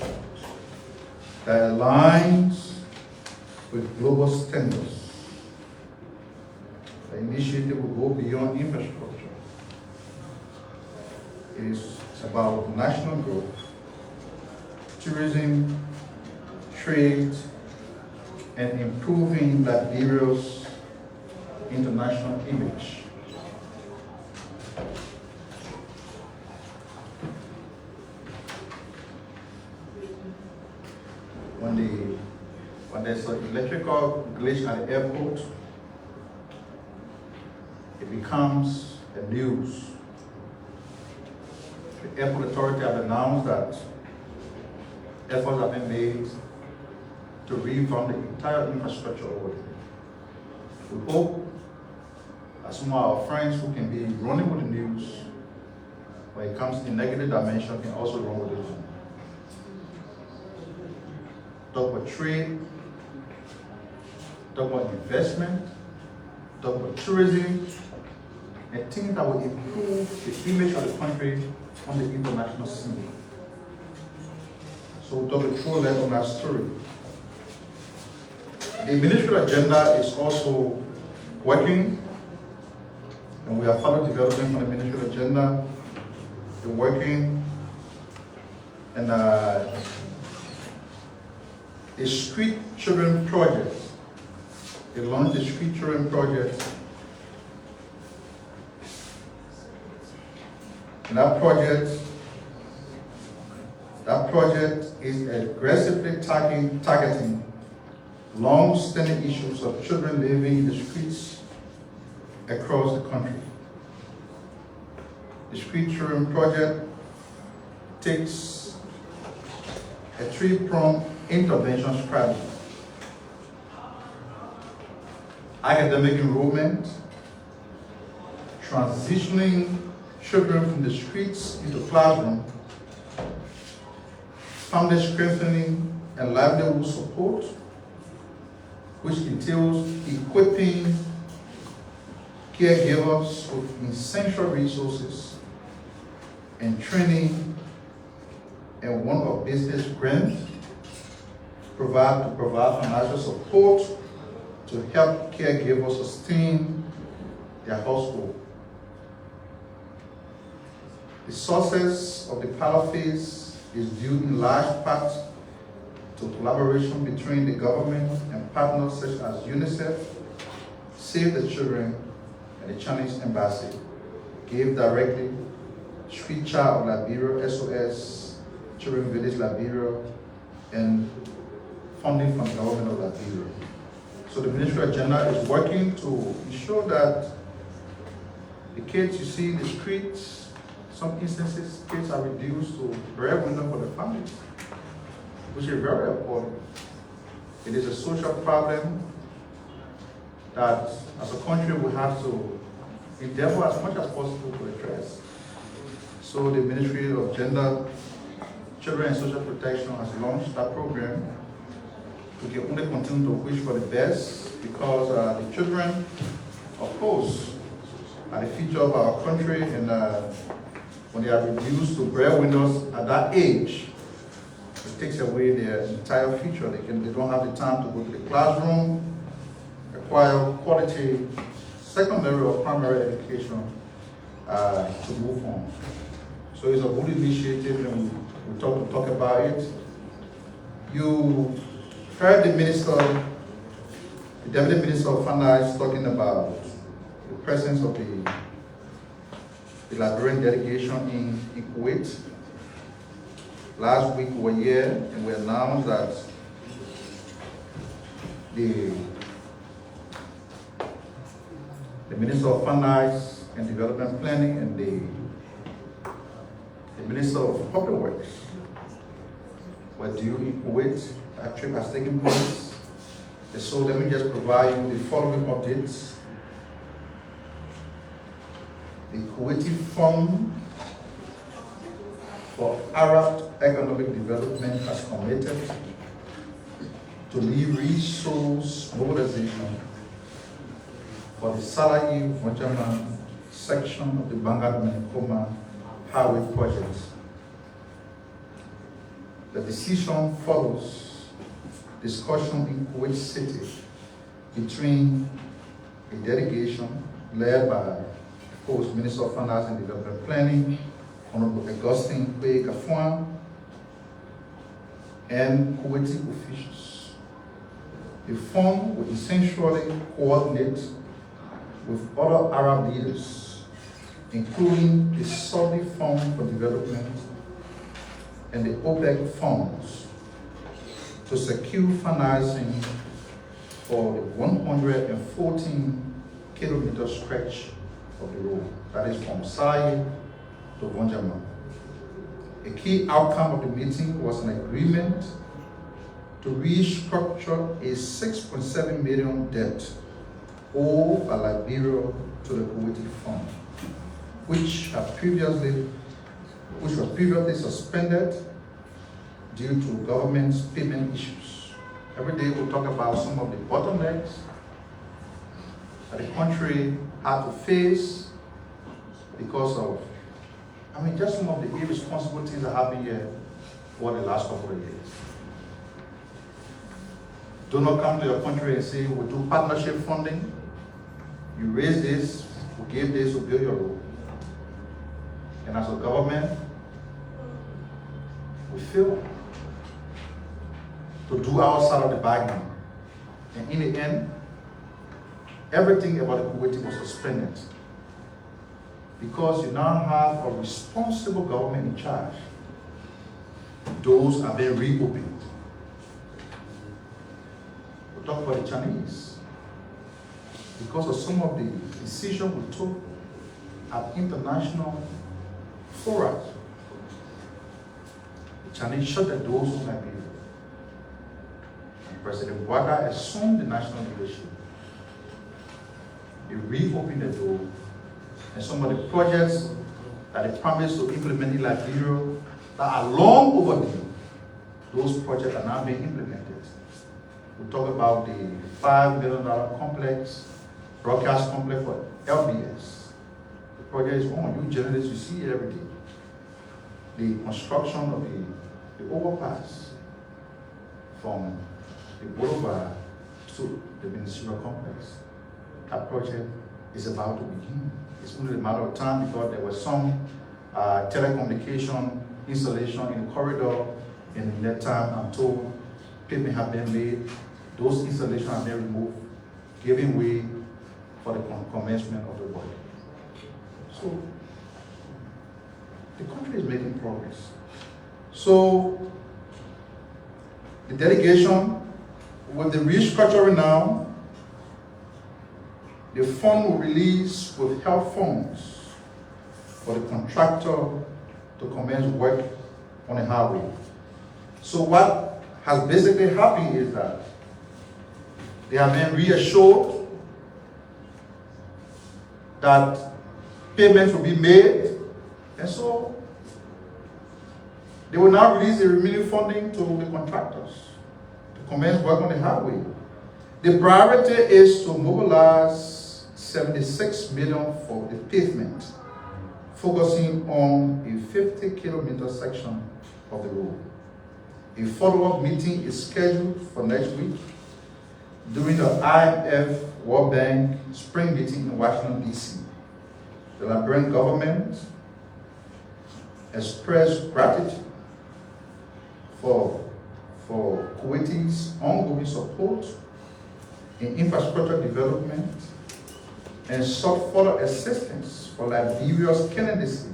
that aligns with global standards. The initiative will go beyond infrastructure. It is about national growth, tourism, trade, and improving Liberia's international image. When there's an electrical glitch at the airport, it becomes a news. The airport authority have announced that efforts have been made to revamp the entire infrastructure over there. We hope that some of our friends who can be running with the news when it comes to negative dimension can also run with it. Talk about trade, talk about investment, talk about tourism, and things that will improve the image of the country on the international scene. So we'll talk a full level on that story. The ministerial agenda is also working, and we are further developing on the ministerial agenda. They're working, and a street children project. They launched a street children project. And that project is aggressively targeting long-standing issues of children living in the streets across the country. The Street Children Project takes a three-pronged intervention strategy: academic enrollment, transitioning children from the streets into classroom, family strengthening and livelihood support, which entails equipping caregivers with essential resources and training, and one of business grants provide financial support to help caregivers sustain their household. The success of the pilot phase is due in large part to collaboration between the government and partners such as UNICEF, Save the Children, and the Chinese Embassy, Give Directly, Street Child of Liberia, SOS, Children Village Liberia, and funding from the government of Liberia. So the Ministry of Gender is working to ensure that the kids you see in the streets, some instances, kids are reduced to breadwinner for the families, which is very important. It is a social problem that as a country we have to endeavor as much as possible to address. So the Ministry of Gender, Children and Social Protection has launched that program. We can only continue to wish for the best because the children, of course, are the future of our country, and when they are reduced to breadwinners at that age, it takes away their entire future. They don't have the time to go to the classroom, acquire quality secondary or primary education to move on. So it's a good initiative, and we talk about it. You heard the Deputy Minister of Finance talking about the presence of the Liberian delegation in Kuwait. Last week we were here and we announced that the Minister of Finance and Development Planning and the Minister of Public Works were due in Kuwait. That trip has taken place. And so let me just provide you the following updates. The Kuwaiti Fund for Arab Economic Development has committed to lead resource mobilization for the Salahi Wanjama section of the Bangalu highway project. The decision follows discussion in Kuwait City between a delegation led by, of course, Minister of Finance and Development Planning, Honorable Augustine Kwe-Gafwan, and Kuwaiti officials. The fund will essentially coordinate with other Arab leaders, including the Saudi Fund for Development and the OPEC funds, to secure financing for the 114-kilometer stretch of the road, that is from Sai to Wanjama. A key outcome of the meeting was an agreement to restructure a $6.7 million debt owed by Liberia to the Kuwaiti Fund, which was previously suspended due to government's payment issues. Every day we talk about some of the bottlenecks that the country had to face because of, just some of the irresponsible things that happened here for the last couple of years. Do not come to your country and say, we'll do partnership funding. You raise this, we give this, we build your road. And as a government, we fail to do our side of the bargain. And in the end, everything about the Kuwaiti was suspended because you now have a responsible government in charge. Those are being reopened. We talk about the Chinese. Because of some of the decisions we took at international fora, the Chinese shut their doors on Liberia. President Ouattara assumed the national leadership. He reopened the door, and some of the projects that they promised to implement in Liberia that are long overdue, those projects are now being implemented. We talk about the $5 billion complex, broadcast complex for LBS. The project is on. You journalists, you see it every day. The construction of the overpass from the boulevard to the ministerial complex. That project is about to begin. It's only a matter of time because there was some telecommunication installation in the corridor, and in that time I'm told payment have been made. Those installations have been removed, giving way for the commencement of the work. So the country is making progress. So The delegation, with the restructuring now, the fund will release with health funds for the contractor to commence work on the highway. So what has basically happened is that they have been reassured that payments will be made, and so they will now release the remaining funding to the contractors to commence work on the highway. The priority is to mobilize 76 million for the pavement, focusing on a 50-kilometer section of the road. A follow-up meeting is scheduled for next week during the IMF World Bank spring meeting in Washington, D.C. The Liberian government expressed gratitude for Kuwaiti's ongoing support in infrastructure development and sought further assistance for Liberia's candidacy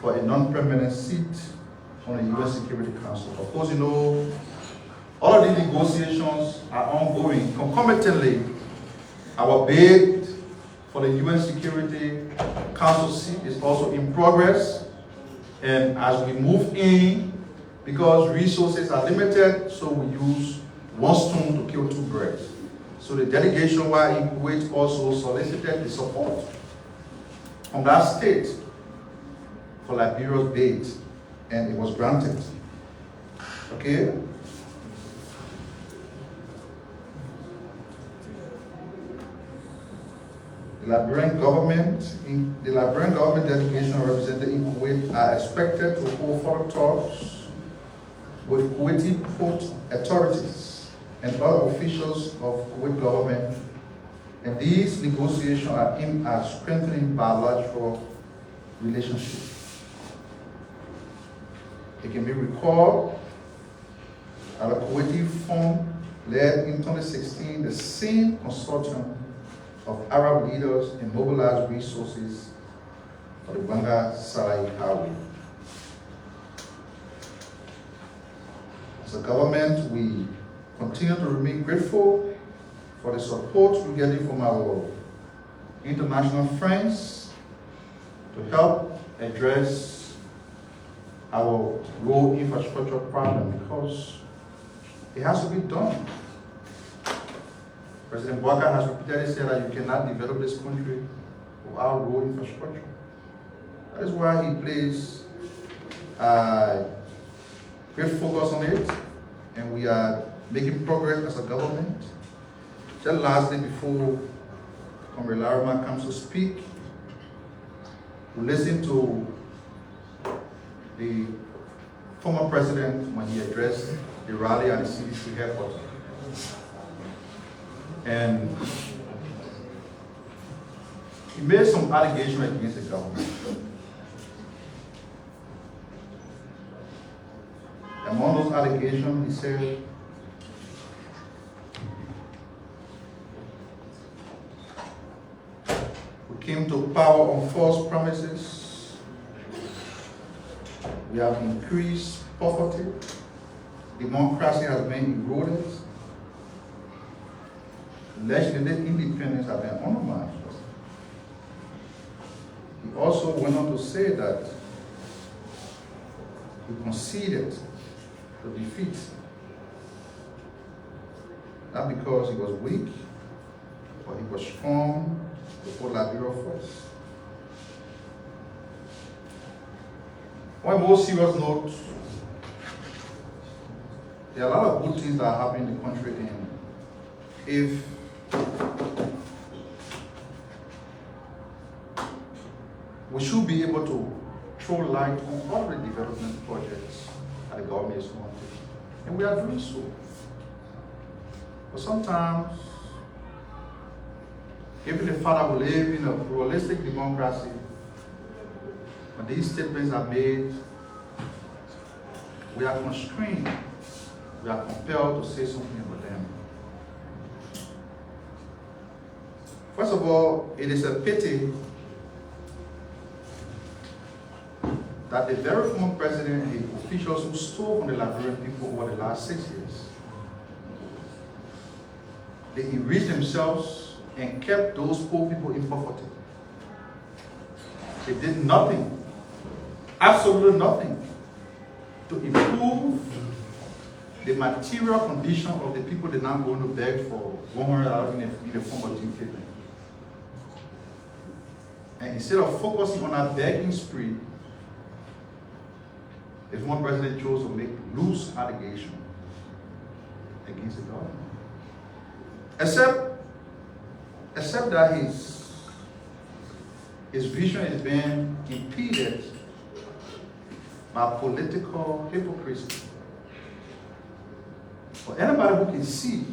for a non-permanent seat on the UN Security Council. Of course, you know, all of these negotiations are ongoing. Concomitantly, our bid for the UN Security Council seat is also in progress. And as we move in, because resources are limited, so we use one stone to kill two birds. So the delegation while in Kuwait also solicited the support from that state for Liberia's bid, and it was granted. Okay? The Liberian government delegation represented in Kuwait are expected to hold further talks with Kuwaiti port authorities and other officials of Kuwait government, and these negotiations are aimed at strengthening bilateral relationships. It can be recalled at a Kuwaiti fund led in 2016, the same consortium of Arab leaders and mobilized resources for the Bangalu highway. As a government, we continue to remain grateful for the support we're getting from our international friends to help address our road infrastructure problem, because it has to be done. President Bouazizi has repeatedly said that you cannot develop this country without road infrastructure. That is why he places great focus on it, and we are making progress as a government. Just lastly, before Comrade Larima comes to speak, we listen to the former president when he addressed the rally at the CDC headquarters. And he made some allegations against the government. Among those allegations, he said, we came to power on false promises. We have increased poverty. Democracy has been eroded. Legislative independence has been undermined. He also went on to say that he conceded to defeat, not because he was weak, but he was strong to put Liberia first. On a more serious note, there are a lot of good things that are happening in the country, and if we should be able to throw light on all the development projects that the government is wanting, and we are doing so. But sometimes, given the fact that we live in a pluralistic democracy, when these statements are made, we are constrained, we are compelled to say something about them. First of all, it is a pity that the very former president and the officials who stole from the Liberian people over the last 6 years, they enriched themselves and kept those poor people in poverty. They did nothing, absolutely nothing, to improve the material condition of the people they're now going to beg for $100 in the form of Dehpue. And instead of focusing on that begging spree, the former president chose to make loose allegations against the government. Except that his vision is being impeded by political hypocrisy. For anybody who can see,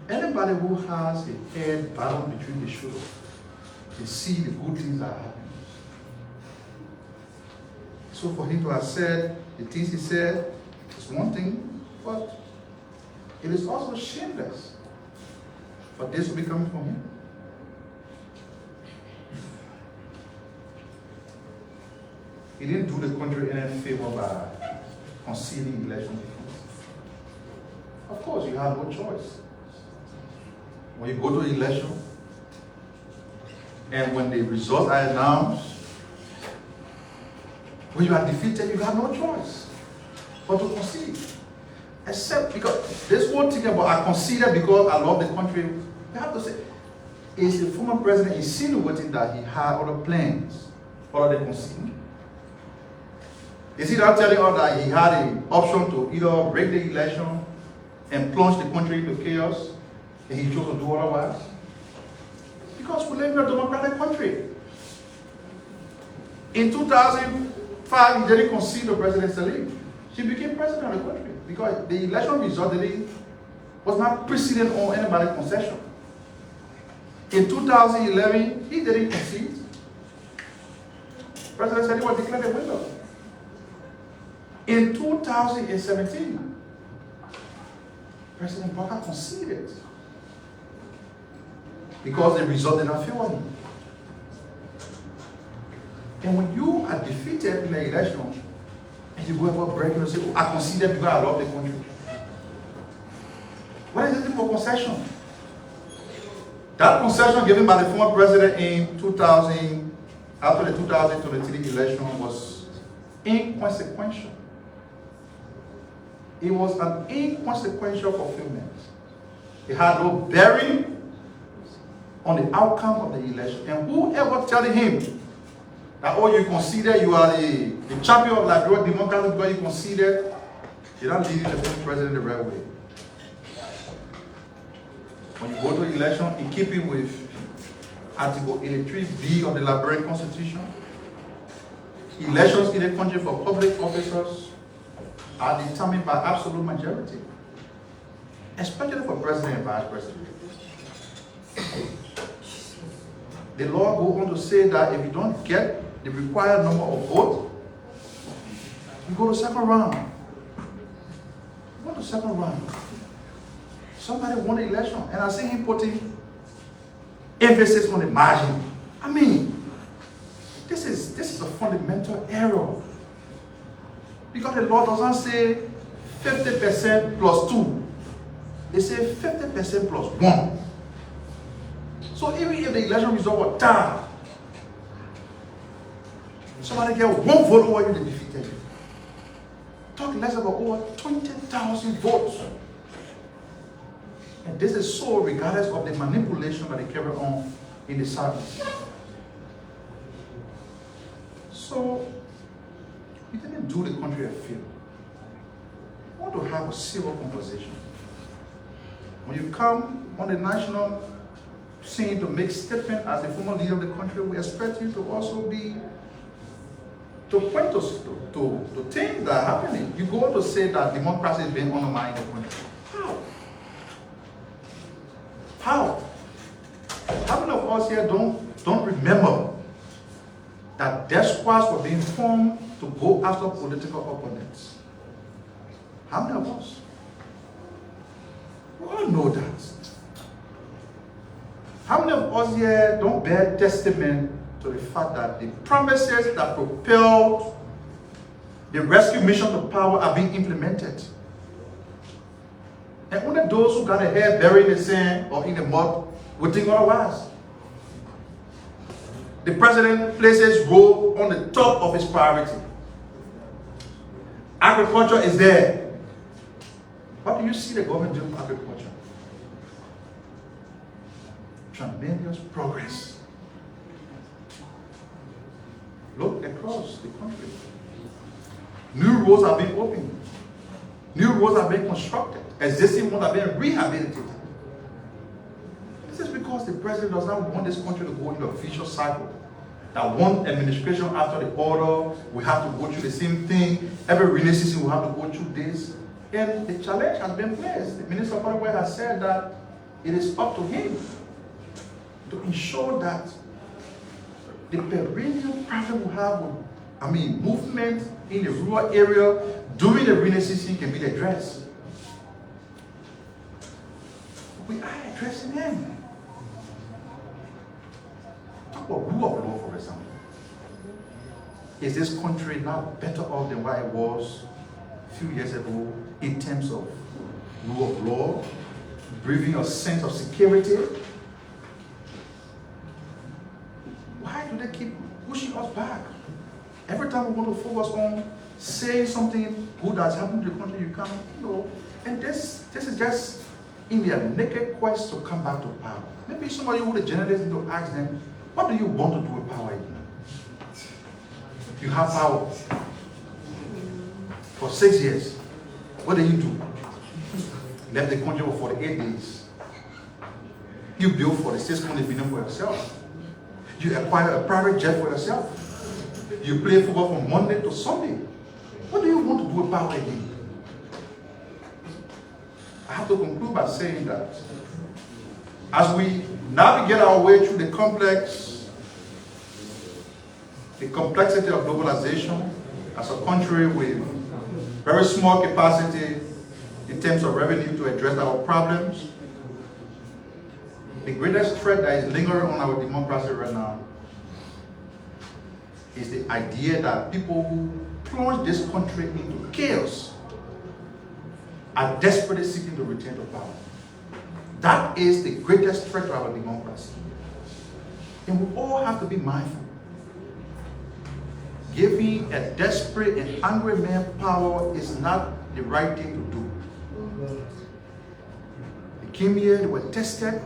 anybody who has a head bottom between the shoulders, can see the good things that are happening. So for him to have said the things he said is one thing, but it is also shameless for this to be coming from him. He didn't do the country any favor by concealing election defeat. Of course, you have no choice. When you go to election, and when the results are announced, when you are defeated, you have no choice but to concede. Except because this whole thing about I conceded because I love the country, you have to say, is the former president insinuating that he had other plans other than conceding? Is he not telling us that he had an option to either break the election and plunge the country into chaos, and he chose to do otherwise? Because we live in a democratic country. In 2005, he didn't concede to President Cllr. She became president of the country because the election result was not precedent on anybody's concession. In 2011, he didn't concede. President Cllr was declared a winner. In 2017, President Barker conceded because the result did not favor him. And when you are defeated in the election, and you go about breaking and say, oh, I conceded because I love the country. What is it for concession? That concession given by the former president in 2000, after the 2023 election, was inconsequential. It was an inconsequential fulfillment. It had no bearing on the outcome of the election. And whoever telling him that, oh, you consider you are the champion of Liberia democracy because you consider, you're not leading the former president the right way. When you go to election, in keeping with Article 83B of the Liberian Constitution, elections in the country for public officers are determined by absolute majority, especially for president and vice president. The law goes on to say that if you don't get the required number of votes, you go to second round. You go to second round. Somebody won the election, and I see him putting emphasis on the margin. I mean, this is a fundamental error. Because the law doesn't say 50% plus 2. It says 50% plus 1. So even if the election result was tied, somebody get one vote over you, they defeated you. Talk less about over 20,000 votes. And this is so regardless of the manipulation that they carry on in the service. So, we didn't do the country a favor. We want to have a civil conversation. When you come on the national scene to make statement as the former leader of the country, we expect you to also be, to point us to things that are happening. You go on to say that democracy is being undermined in the country. How? How? How many of us here don't remember that death squads were being formed to go after political opponents? How many of us? We all know that. How many of us here don't bear testament to the fact that the promises that propelled the rescue mission to power are being implemented. And only those who got their head buried in the sand or in the mud would think otherwise. The president places road on the top of his priority. Agriculture is there. What do you see the government doing for agriculture? Tremendous progress. Look across the country. New roads are being opened. New roads are being constructed. Existing ones are being rehabilitated. This is because the president does not want this country to go into a vicious cycle. That one administration after the other, we have to go through the same thing. Every rainy season we have to go through this. And the challenge has been placed. The Minister of Foreign has said that it is up to him to ensure that the perennial problem we have with, movement in the rural area during the rainy season can be addressed. We are addressing them. Talk about rule of law, for example. Is this country now better off than what it was a few years ago in terms of rule of law, breathing a sense of security? Why do they keep pushing us back? Every time we want to focus on saying something good has happened to the country, you can't, and this is just in their naked quest to come back to power. Maybe somebody who the journalist to ask them, what do you want to do with power? You have power for 6 years. What do you do? Left the country for 48 days. You build for the 600 billion for yourself. You acquire a private jet for yourself. You play football from Monday to Sunday. What do you want to do with power again? I have to conclude by saying that as we navigate our way through the complexity of globalization as a country with very small capacity in terms of revenue to address our problems, the greatest threat that is lingering on our democracy right now is the idea that people who plunge this country into chaos are desperately seeking to return to power. That is the greatest threat to our democracy. And we all have to be mindful. Giving a desperate and angry man power is not the right thing to do. They came here, they were tested,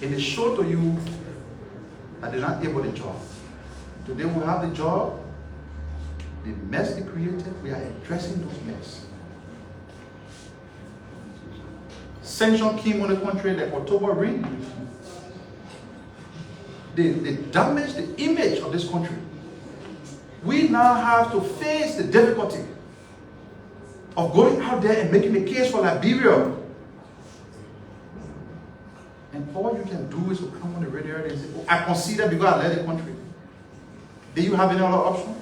and they showed to you that they're not able to job. Today we have the job. The mess they created, we are addressing those mess. Sanction came on the country like October rain. They damaged the image of this country. We now have to face the difficulty of going out there and making a case for Liberia. And all you can do is to come on the radio and say, oh, I consider because I led the country. Do you have any other option?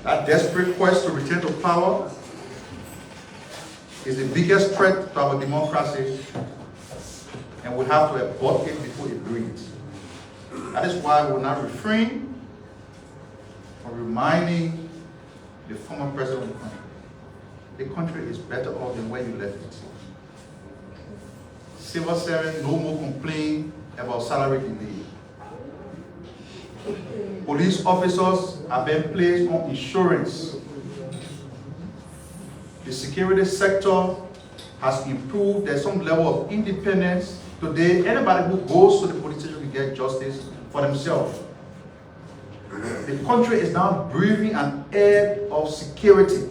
That desperate quest to return to power is the biggest threat to our democracy, and we have to abort it before it breeds. That is why we will not refrain from reminding the former president of the country. The country is better off than where you left it. Civil servants, no more complain about salary delay. Police officers have been placed on insurance. The security sector has improved. There's some level of independence. Today, anybody who goes to the police station will get justice for themselves. The country is now breathing an air of security.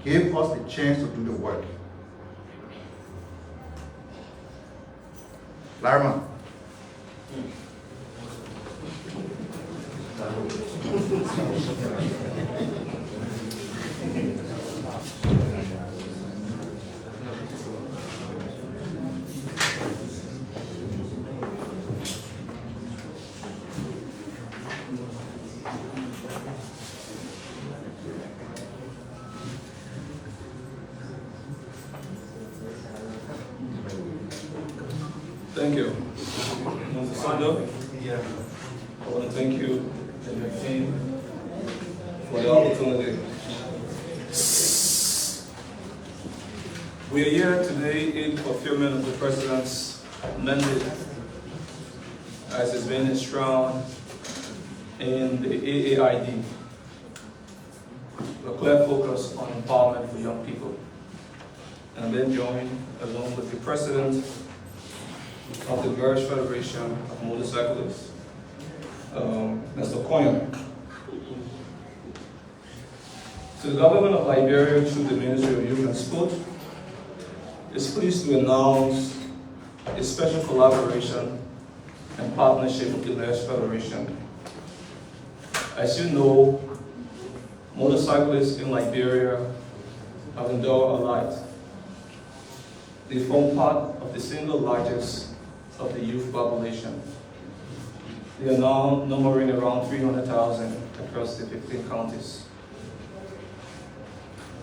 Give us the chance to do the work. Larman. Thank Thank you. Want to stand up? Yeah. I want to thank you and your team for the opportunity. We are here today in fulfillment of the President's mandate as has been enshrined in the AAID, a clear focus on empowerment for young people. And I'm then joined along with the President of the British Federation of Motorcyclists, Mr. Koyon. So the government of Liberia, through the Ministry of Youth and Sport, is pleased to announce a special collaboration and partnership with the British Federation. As you know, motorcyclists in Liberia have endured a lot. They form part of the single largest of the youth population. They are now numbering around 300,000 across the 15 counties.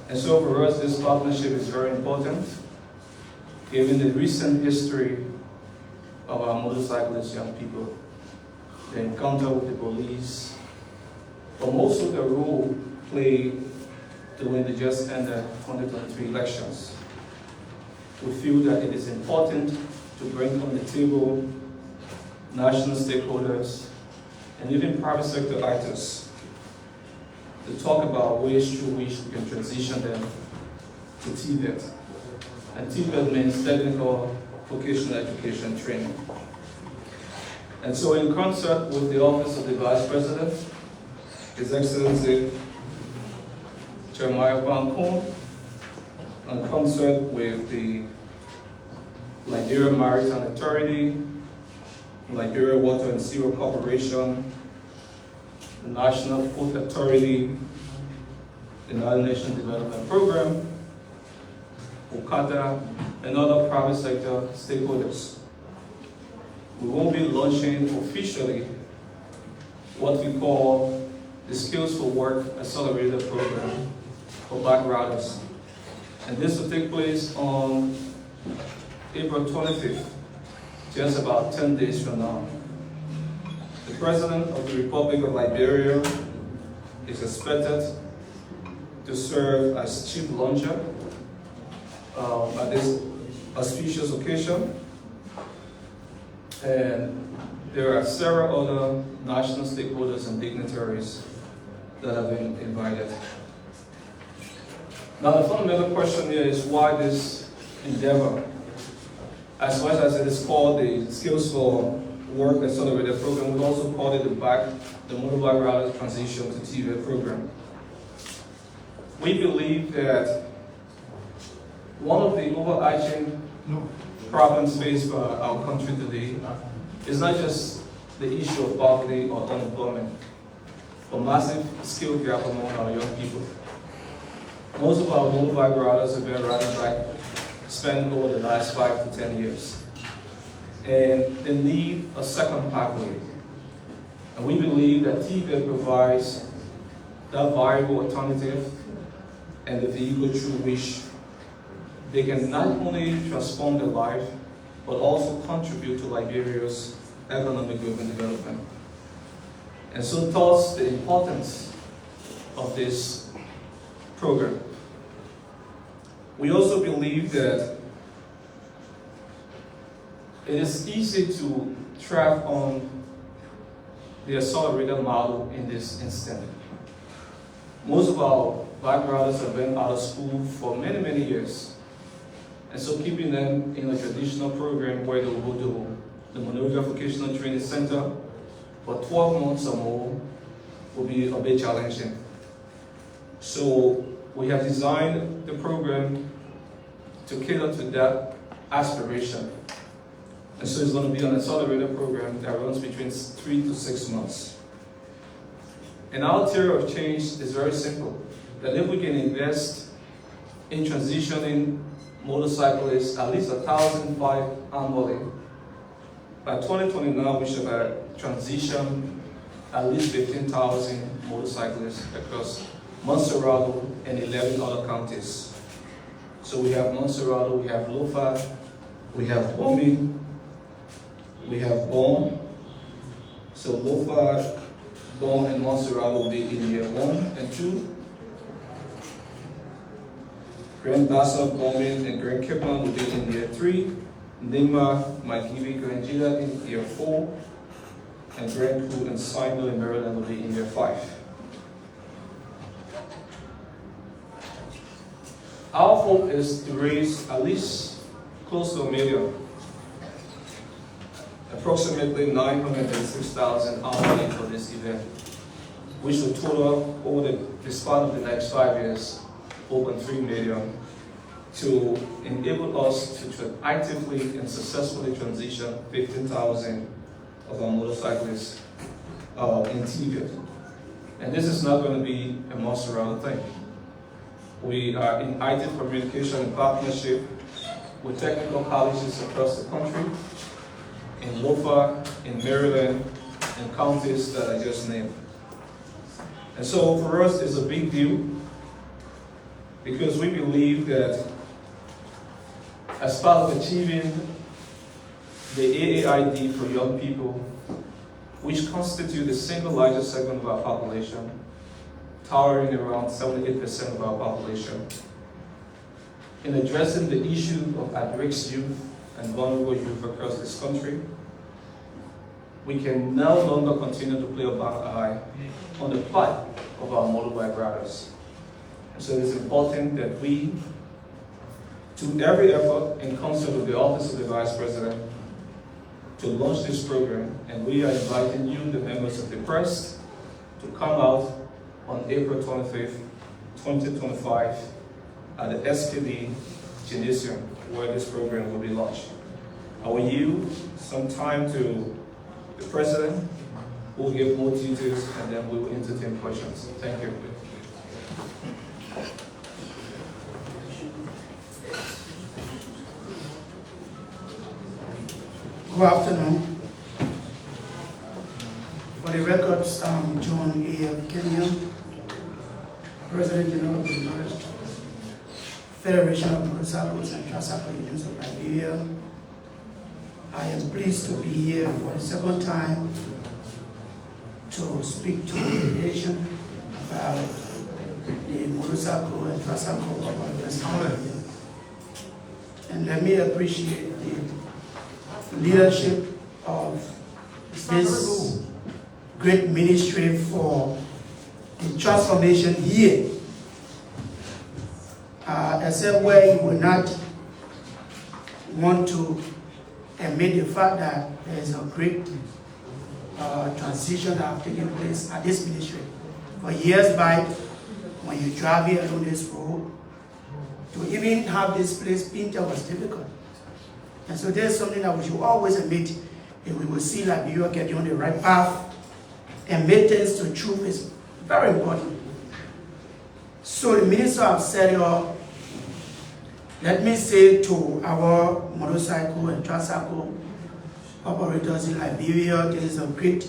And so for us, this partnership is very important, given the recent history of our motorcyclist young people, the encounter with the police, but also the role played during the just ended 2023 elections. We feel that it is important to bring on the table national stakeholders and even private sector actors to talk about ways through which we can transition them to TVET. And TVET means Technical Vocational Education Training. And so in concert with the Office of the Vice President, His Excellency Jeremiah Bangalu, in concert with the Liberia Maritime Authority, Liberia Water and Sewer Corporation, the National Food Authority, the United Nations Development Program, MICAT, and other private sector stakeholders. We will be launching officially what we call the Skills for Work Accelerator Program for Black riders. And this will take place on April 25th, just about 10 days from now. The President of the Republic of Liberia is expected to serve as chief launcher at this auspicious occasion. And there are several other national stakeholders and dignitaries that have been invited. Now the fundamental question here is why this endeavor? As much as it is called the Skills for Work Accelerator Program, we also call it the Motorbike Rider Transition to TVET program. We believe that one of the overarching problems faced by our country today is not just the issue of poverty or unemployment, but massive skill gap among our young people. Most of our motorbike riders have been riding bike spent over the last 5 to 10 years. And they need a second pathway. And we believe that TVET provides that viable alternative and the vehicle through which they can not only transform their life, but also contribute to Liberia's economic growth and development. And so thus the importance of this program. We also believe that it is easy to trap on the accelerator model in this instant. Most of our black riders have been out of school for many, many years. And so keeping them in a traditional program where they will go to the Monrovia Vocational Training Center for 12 months or more will be a bit challenging. So we have designed the program to cater to that aspiration. And so it's going to be an accelerator program that runs between 3 to 6 months. And our theory of change is very simple, that if we can invest in transitioning motorcyclists at least 1,005 annually, by 2029 we should have transitioned at least 15,000 motorcyclists across Montserrat and 11 other counties. So we have Montserrat, we have Lofa, we have Bomi, we have Bon. So Lofa, Bon, and Montserrat will be in year 1 and 2. Grand Bassa, Bowman, and Grand Kipman will be in year 3. Nima, Maikivi, Grand Gila in year 4. And Grand Coup and Simon in Maryland will be in year 5. Our hope is to raise at least close to $1 million, approximately 906,000 annually for this event, which will total over the span of the next 5 years over $3 million to enable us to actively and successfully transition 15,000 of our motorcyclists in TVIT. And this is not going to be a monster thing. We are in active communication and partnership with technical colleges across the country, in Lofa, in Maryland, and counties that I just named. And so for us, it's a big deal because we believe that as part of achieving the AAID for young people, which constitute the single largest segment of our population, towering around 78% of our population, in addressing the issue of at-risk youth and vulnerable youth across this country, we can no longer continue to play a black eye on the plight of our motorbike riders. And so it's important that we do every effort in concert with the Office of the Vice President to launch this program, and we are inviting you, the members of the press, to come out on April 25th, 2025 at the SKD Gymnasium where this program will be launched. I will yield some time to the President, who will give more details, and then we will entertain questions. Thank you. Good afternoon. For the records, I'm John A. Kenyon, President General of the United Federation of Motorcyclists and Tricycle Unions of Liberia. I am pleased to be here for the second time to speak to the nation about the motorcycle and tricycle of West Liberia. And let me appreciate the leadership of this great ministry for the transformation here. Except where you will not want to admit the fact that there is a great transition that have taken place at this ministry. For years back, when you drive here on this road, to even have this place painted was difficult. And so there's something that we should always admit, if we will see Liberia getting on the right path, admittance to truth is very important. So the minister have set it up. Let me say to our motorcycle and tricycle operators in Liberia, there is a great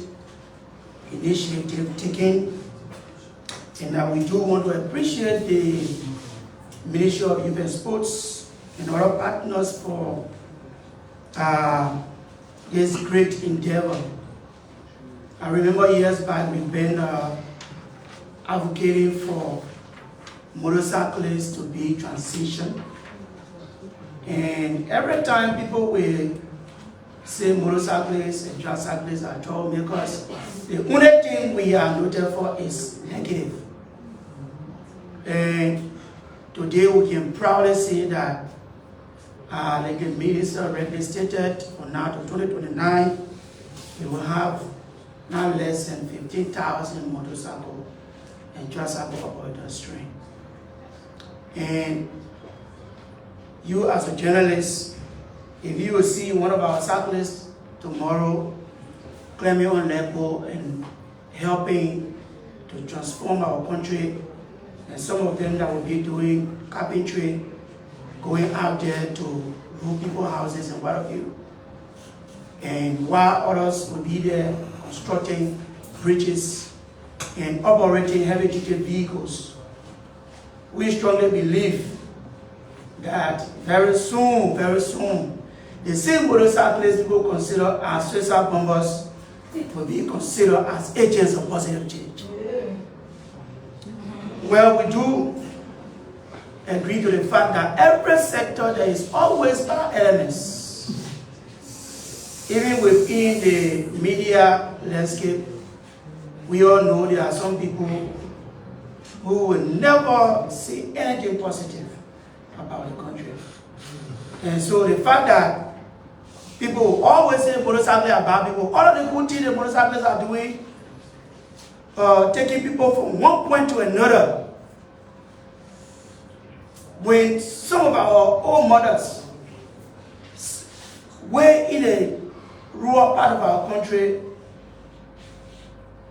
initiative taken, and that we do want to appreciate the Ministry of Youth and Sports and other partners for this great endeavor. I remember years back we've been advocating for motorcyclists to be transitioned. And every time people will say motorcyclists and tricyclists are troublemakers, the only thing we are noted for is negative. And today we can proudly say that, like the minister already stated, from now to 2029, we will have not less than 15,000 motorcycle and tricycle operators trained. And you as a journalist, if you will see one of our cyclists tomorrow climbing on level and helping to transform our country, and some of them that will be doing carpentry, going out there to roof people's houses and what have you. And while others will be there constructing bridges and operating heavy-duty vehicles, we strongly believe that very soon, the same motorcyclists people consider as suicide bombers will be considered as agents of positive change. Well, we do agree to the fact that every sector there is always bad elements. Even within the media landscape, we all know there are some people who will never say anything positive about the country. And so the fact that people always say motorcyclists are bad people, all of the good things the motorcyclists are doing, taking people from one point to another. When some of our old mothers were in a rural part of our country,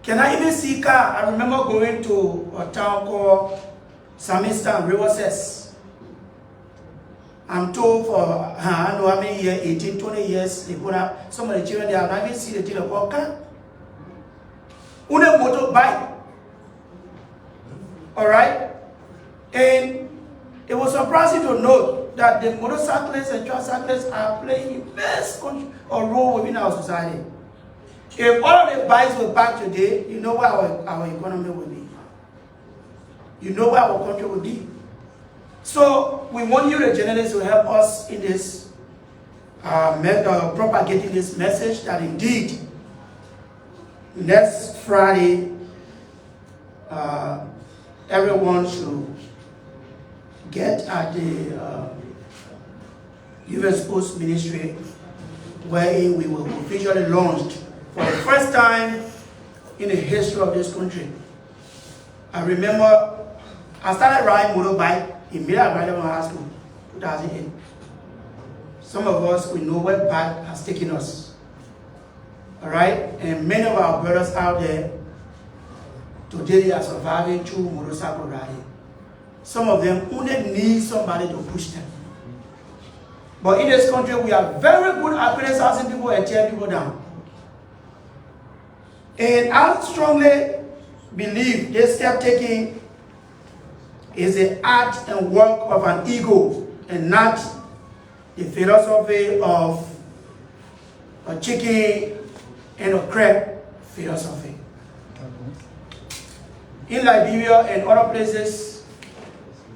can I even see car? I remember going to a town called Samistan, Riverses. I'm told for, I don't know how many years, 18, 20 years, they put up, some of the children, they have not even seen the thing called car. Une motorbike. All right? And it was surprising to note that the motorcyclists and tricyclists are playing immense role within our society. If all of the bikes were back today, you know where our economy would be. You know where our country would be. So we want you, the journalists, to help us in this, propagating this message that indeed, next Friday, everyone should get at the U.S. Post Ministry, wherein we will officially launch for the first time in the history of this country. I remember I started riding motorbike immediately I graduated from high school, 2008. Some of us, we know where bike has taken us. All right? And many of our brothers out there, today they are surviving through motorcycle riding. Some of them only need somebody to push them. But in this country, we are very good at criticizing people and tearing people down. And I strongly believe this step taking is the act and work of an ego and not the philosophy of a chicken and a crab philosophy. In Liberia and other places,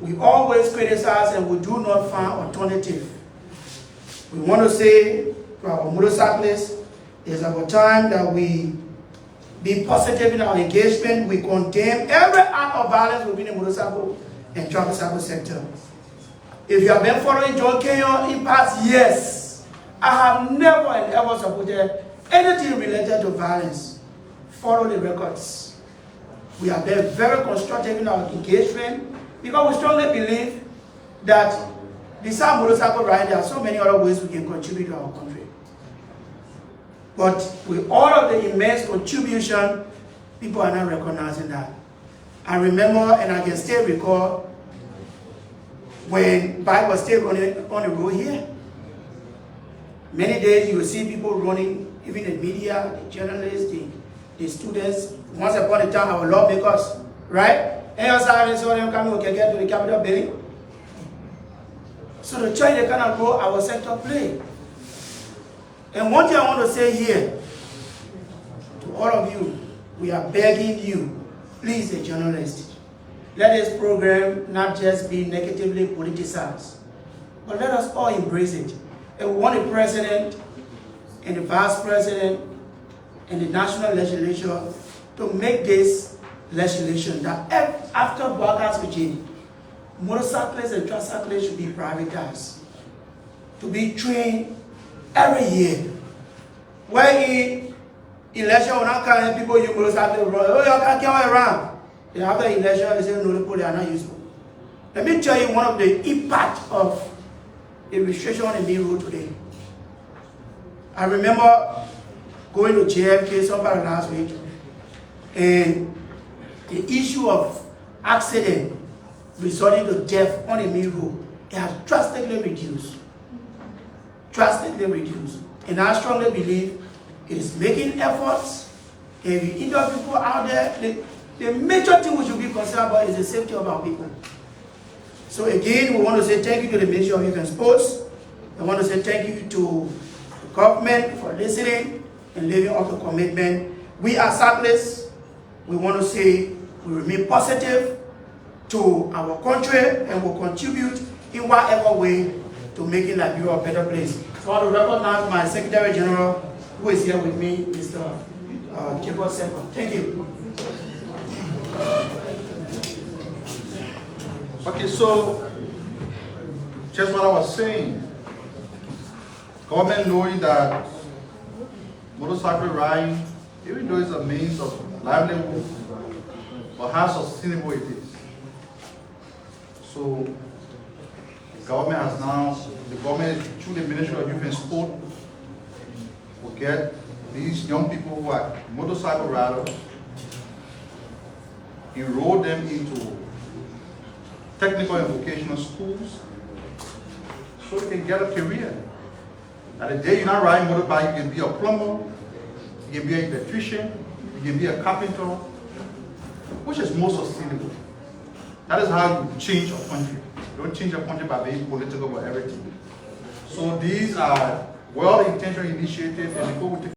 we always criticize and we do not find alternative. We want to say to our motorcyclists, it's about time that we be positive in our engagement. We condemn every act of violence within the motorcycle and tricycle sector. If you have been following John Kenyon in past years, I have never and ever supported anything related to violence. Follow the records. We have been very constructive in our engagement because we strongly believe that besides motorcycle riding, there are so many other ways we can contribute to our country. But with all of the immense contribution, people are not recognizing that. I remember, and I can still recall, when bike was still running on the road here. Many days you will see people running, even the media, the journalists, the students. Once upon a time, our lawmakers, right? And you saw them coming, we can get to the Capitol building. So the choice, the kind of role our sector play. And one thing I want to say here, to all of you, we are begging you, please, the journalists, let this program not just be negatively politicized, but let us all embrace it. And we want the president and the vice president and the national legislature to make this legislation that after Baga's regime, motorcyclists and tricyclists should be privatized, to be trained every year. Where in election will not carry people use motorcycles run. Oh, you can't get around. Then after election, they say no, the police are not useful. Let me tell you one of the impact of the restriction on the main road today. I remember going to JFK sometime last week, and the issue of accident resulting to death on the main road, it has drastically reduced. Drastically reduced. And I strongly believe it is making efforts. If you interview people out there, the major thing we should be concerned about is the safety of our people. So again, we want to say thank you to the Ministry of Youth and Sports I want to say thank you to the government for listening and living up to commitment. We as cyclists, we want to say we remain positive to our country and will contribute in whatever way to making Liberia a better place. So I want to recognize my Secretary General who is here with me, Mr. Jero. Thank you. Okay, so just what I was saying, government knowing that motorcycle riding, even though it's a means of livelihood, but how sustainable it is. So the government has now, the government through the Ministry of Youth and Sport will get these young people who are motorcycle riders, enroll them into technical and vocational schools so they can get a career. At the day you're not riding motorbike, you can be a plumber, you can be an electrician, you can be a carpenter, which is more sustainable. That is how you change a country. You don't change a country by being political about everything. So these are well-intentioned initiatives, and the